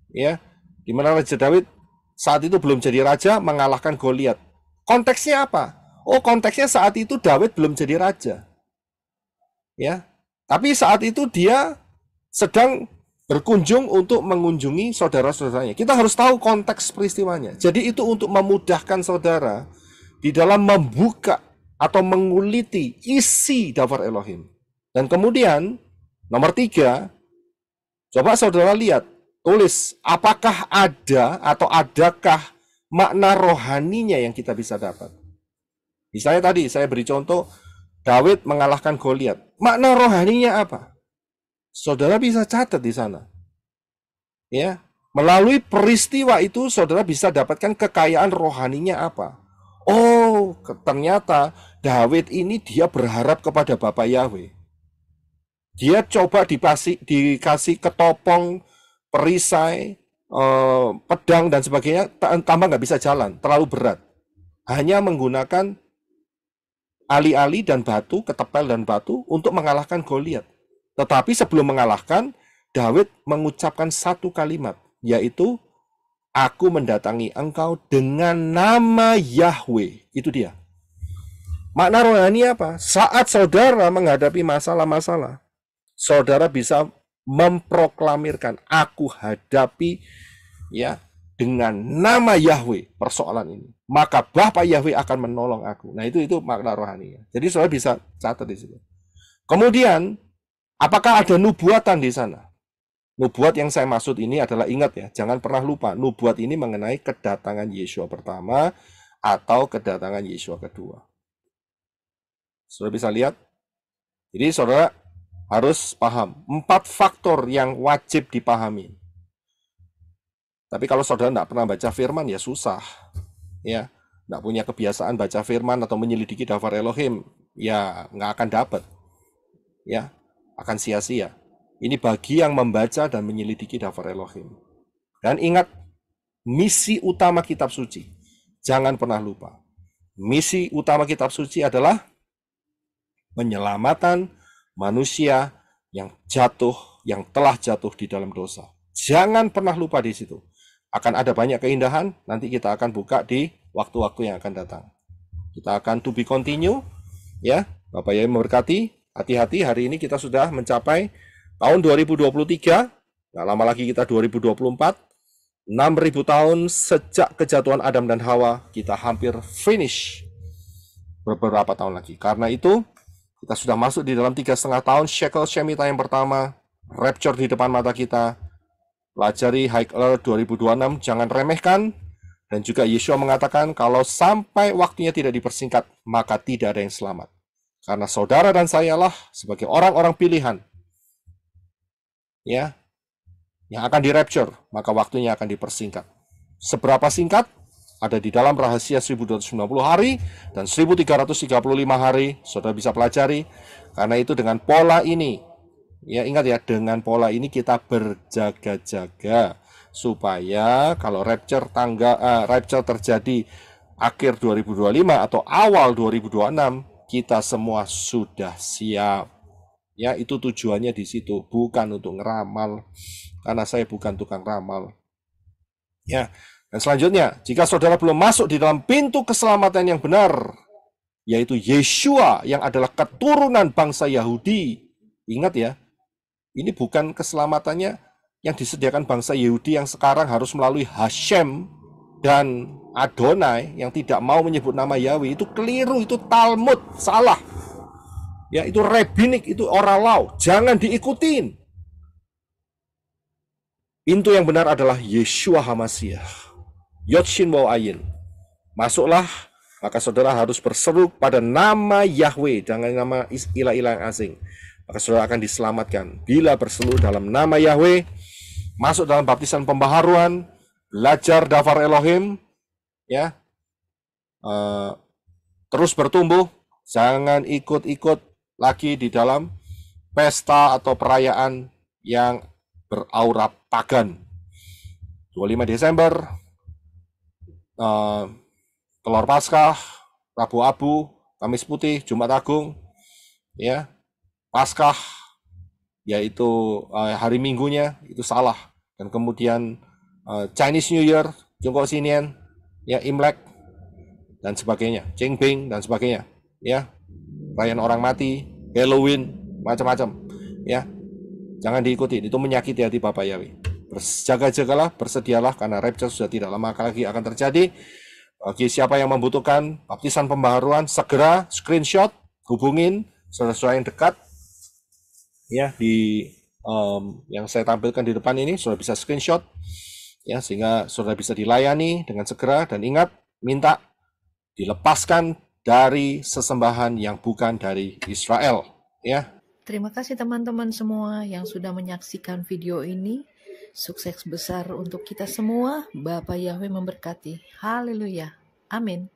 ya, di mana Raja Daud saat itu belum jadi raja, mengalahkan Goliat. Konteksnya apa? Oh, konteksnya saat itu Daud belum jadi raja. Ya, tapi saat itu dia sedang berkunjung untuk mengunjungi saudara-saudaranya. Kita harus tahu konteks peristiwanya. Jadi itu untuk memudahkan saudara di dalam membuka atau menguliti isi dafar Elohim. Dan kemudian nomor 3, coba saudara lihat, tulis apakah ada atau adakah makna rohaninya yang kita bisa dapat. Misalnya tadi saya beri contoh, Daud mengalahkan Goliat. Makna rohaninya apa? Saudara bisa catat di sana. Ya, melalui peristiwa itu saudara bisa dapatkan kekayaan rohaninya apa. Oh, ternyata Daud ini dia berharap kepada Bapa Yahweh. Dia coba dikasih ketopong, perisai, pedang dan sebagainya, tambah nggak bisa jalan, terlalu berat. Hanya menggunakan ali-ali dan batu, ketepel dan batu untuk mengalahkan Goliat. Tetapi sebelum mengalahkan, Daud mengucapkan satu kalimat, yaitu, aku mendatangi engkau dengan nama Yahweh. Itu dia. Makna rohani apa? Saat saudara menghadapi masalah-masalah, saudara bisa memproklamirkan, aku hadapi ya dengan nama Yahweh persoalan ini. Maka Bapa Yahweh akan menolong aku. Nah, itu makna rohani. Jadi saudara bisa catat di situ. Kemudian, apakah ada nubuatan di sana? Nubuat yang saya maksud ini adalah, ingat ya, jangan pernah lupa, nubuat ini mengenai kedatangan Yeshua pertama atau kedatangan Yeshua kedua. Saudara bisa lihat? Jadi saudara harus paham 4 faktor yang wajib dipahami. Tapi kalau saudara tidak pernah baca firman, ya susah. Ya, tidak punya kebiasaan baca firman atau menyelidiki daftar Elohim, ya nggak akan dapat. Ya, akan sia-sia. Ini bagi yang membaca dan menyelidiki daftar Elohim. Dan ingat, misi utama kitab suci. Jangan pernah lupa. Misi utama kitab suci adalah menyelamatkan manusia yang telah jatuh di dalam dosa. Jangan pernah lupa di situ. Akan ada banyak keindahan, nanti kita akan buka di waktu-waktu yang akan datang. Kita akan to be continue, ya. Bapak Yahweh memberkati. Hati-hati, hari ini kita sudah mencapai tahun 2023, nggak lama lagi kita 2024. 6.000 tahun sejak kejatuhan Adam dan Hawa, kita hampir finish beberapa tahun lagi. Karena itu, kita sudah masuk di dalam 3,5 tahun Shekel Shemitah yang pertama, rapture di depan mata kita. Pelajari High Alert 2026, jangan remehkan. Dan juga Yeshua mengatakan, kalau sampai waktunya tidak dipersingkat, maka tidak ada yang selamat. Karena saudara dan sayalah sebagai orang-orang pilihan, ya, yang akan di-rapture, maka waktunya akan dipersingkat. Seberapa singkat? Ada di dalam rahasia 1290 hari dan 1335 hari, saudara bisa pelajari. Karena itu dengan pola ini, ya ingat ya, dengan pola ini kita berjaga-jaga supaya kalau rapture terjadi akhir 2025 atau awal 2026, kita semua sudah siap. Ya, itu tujuannya di situ, bukan untuk ngeramal, karena saya bukan tukang ramal. Ya, dan selanjutnya, jika saudara belum masuk di dalam pintu keselamatan yang benar, yaitu Yeshua yang adalah keturunan bangsa Yahudi, ingat ya, ini bukan keselamatannya yang disediakan bangsa Yahudi yang sekarang harus melalui Hashem dan Adonai yang tidak mau menyebut nama Yahweh. Itu keliru, itu Talmud, salah. Ya, itu rabbinik, itu oralau, jangan diikutin. Pintu yang benar adalah Yeshua HaMashiach. Yod Shin Waw Ayin. Masuklah, maka saudara harus berseru pada nama Yahweh, jangan nama ilah-ilah yang asing. Maka saudara akan diselamatkan. Bila berseru dalam nama Yahweh, masuk dalam baptisan pembaharuan, belajar daftar Elohim, ya, terus bertumbuh, jangan ikut-ikut lagi di dalam pesta atau perayaan yang beraura pagan. 25 Desember, Telur Paskah, Rabu Abu, Kamis Putih, Jumat Agung, ya, Paskah, yaitu hari Minggunya, itu salah. Dan kemudian Chinese New Year, Jongkok Sinian, ya, Imlek, dan sebagainya, Qingping, dan sebagainya, ya, perayaan orang mati, Halloween, macam-macam, ya, jangan diikuti, itu menyakiti hati Bapak Yahweh. Berjaga-jagalah, bersedialah, karena rapture sudah tidak lama lagi akan terjadi. Bagi siapa yang membutuhkan baptisan pembaharuan, segera screenshot, hubungin saudara-saudara yang dekat, ya, di yang saya tampilkan di depan ini, saudara bisa screenshot, ya, sehingga saudara bisa dilayani dengan segera. Dan ingat, minta dilepaskan dari sesembahan yang bukan dari Israel, ya. Terima kasih teman-teman semua yang sudah menyaksikan video ini. Sukses besar untuk kita semua. Bapa Yahweh memberkati. Haleluya. Amin.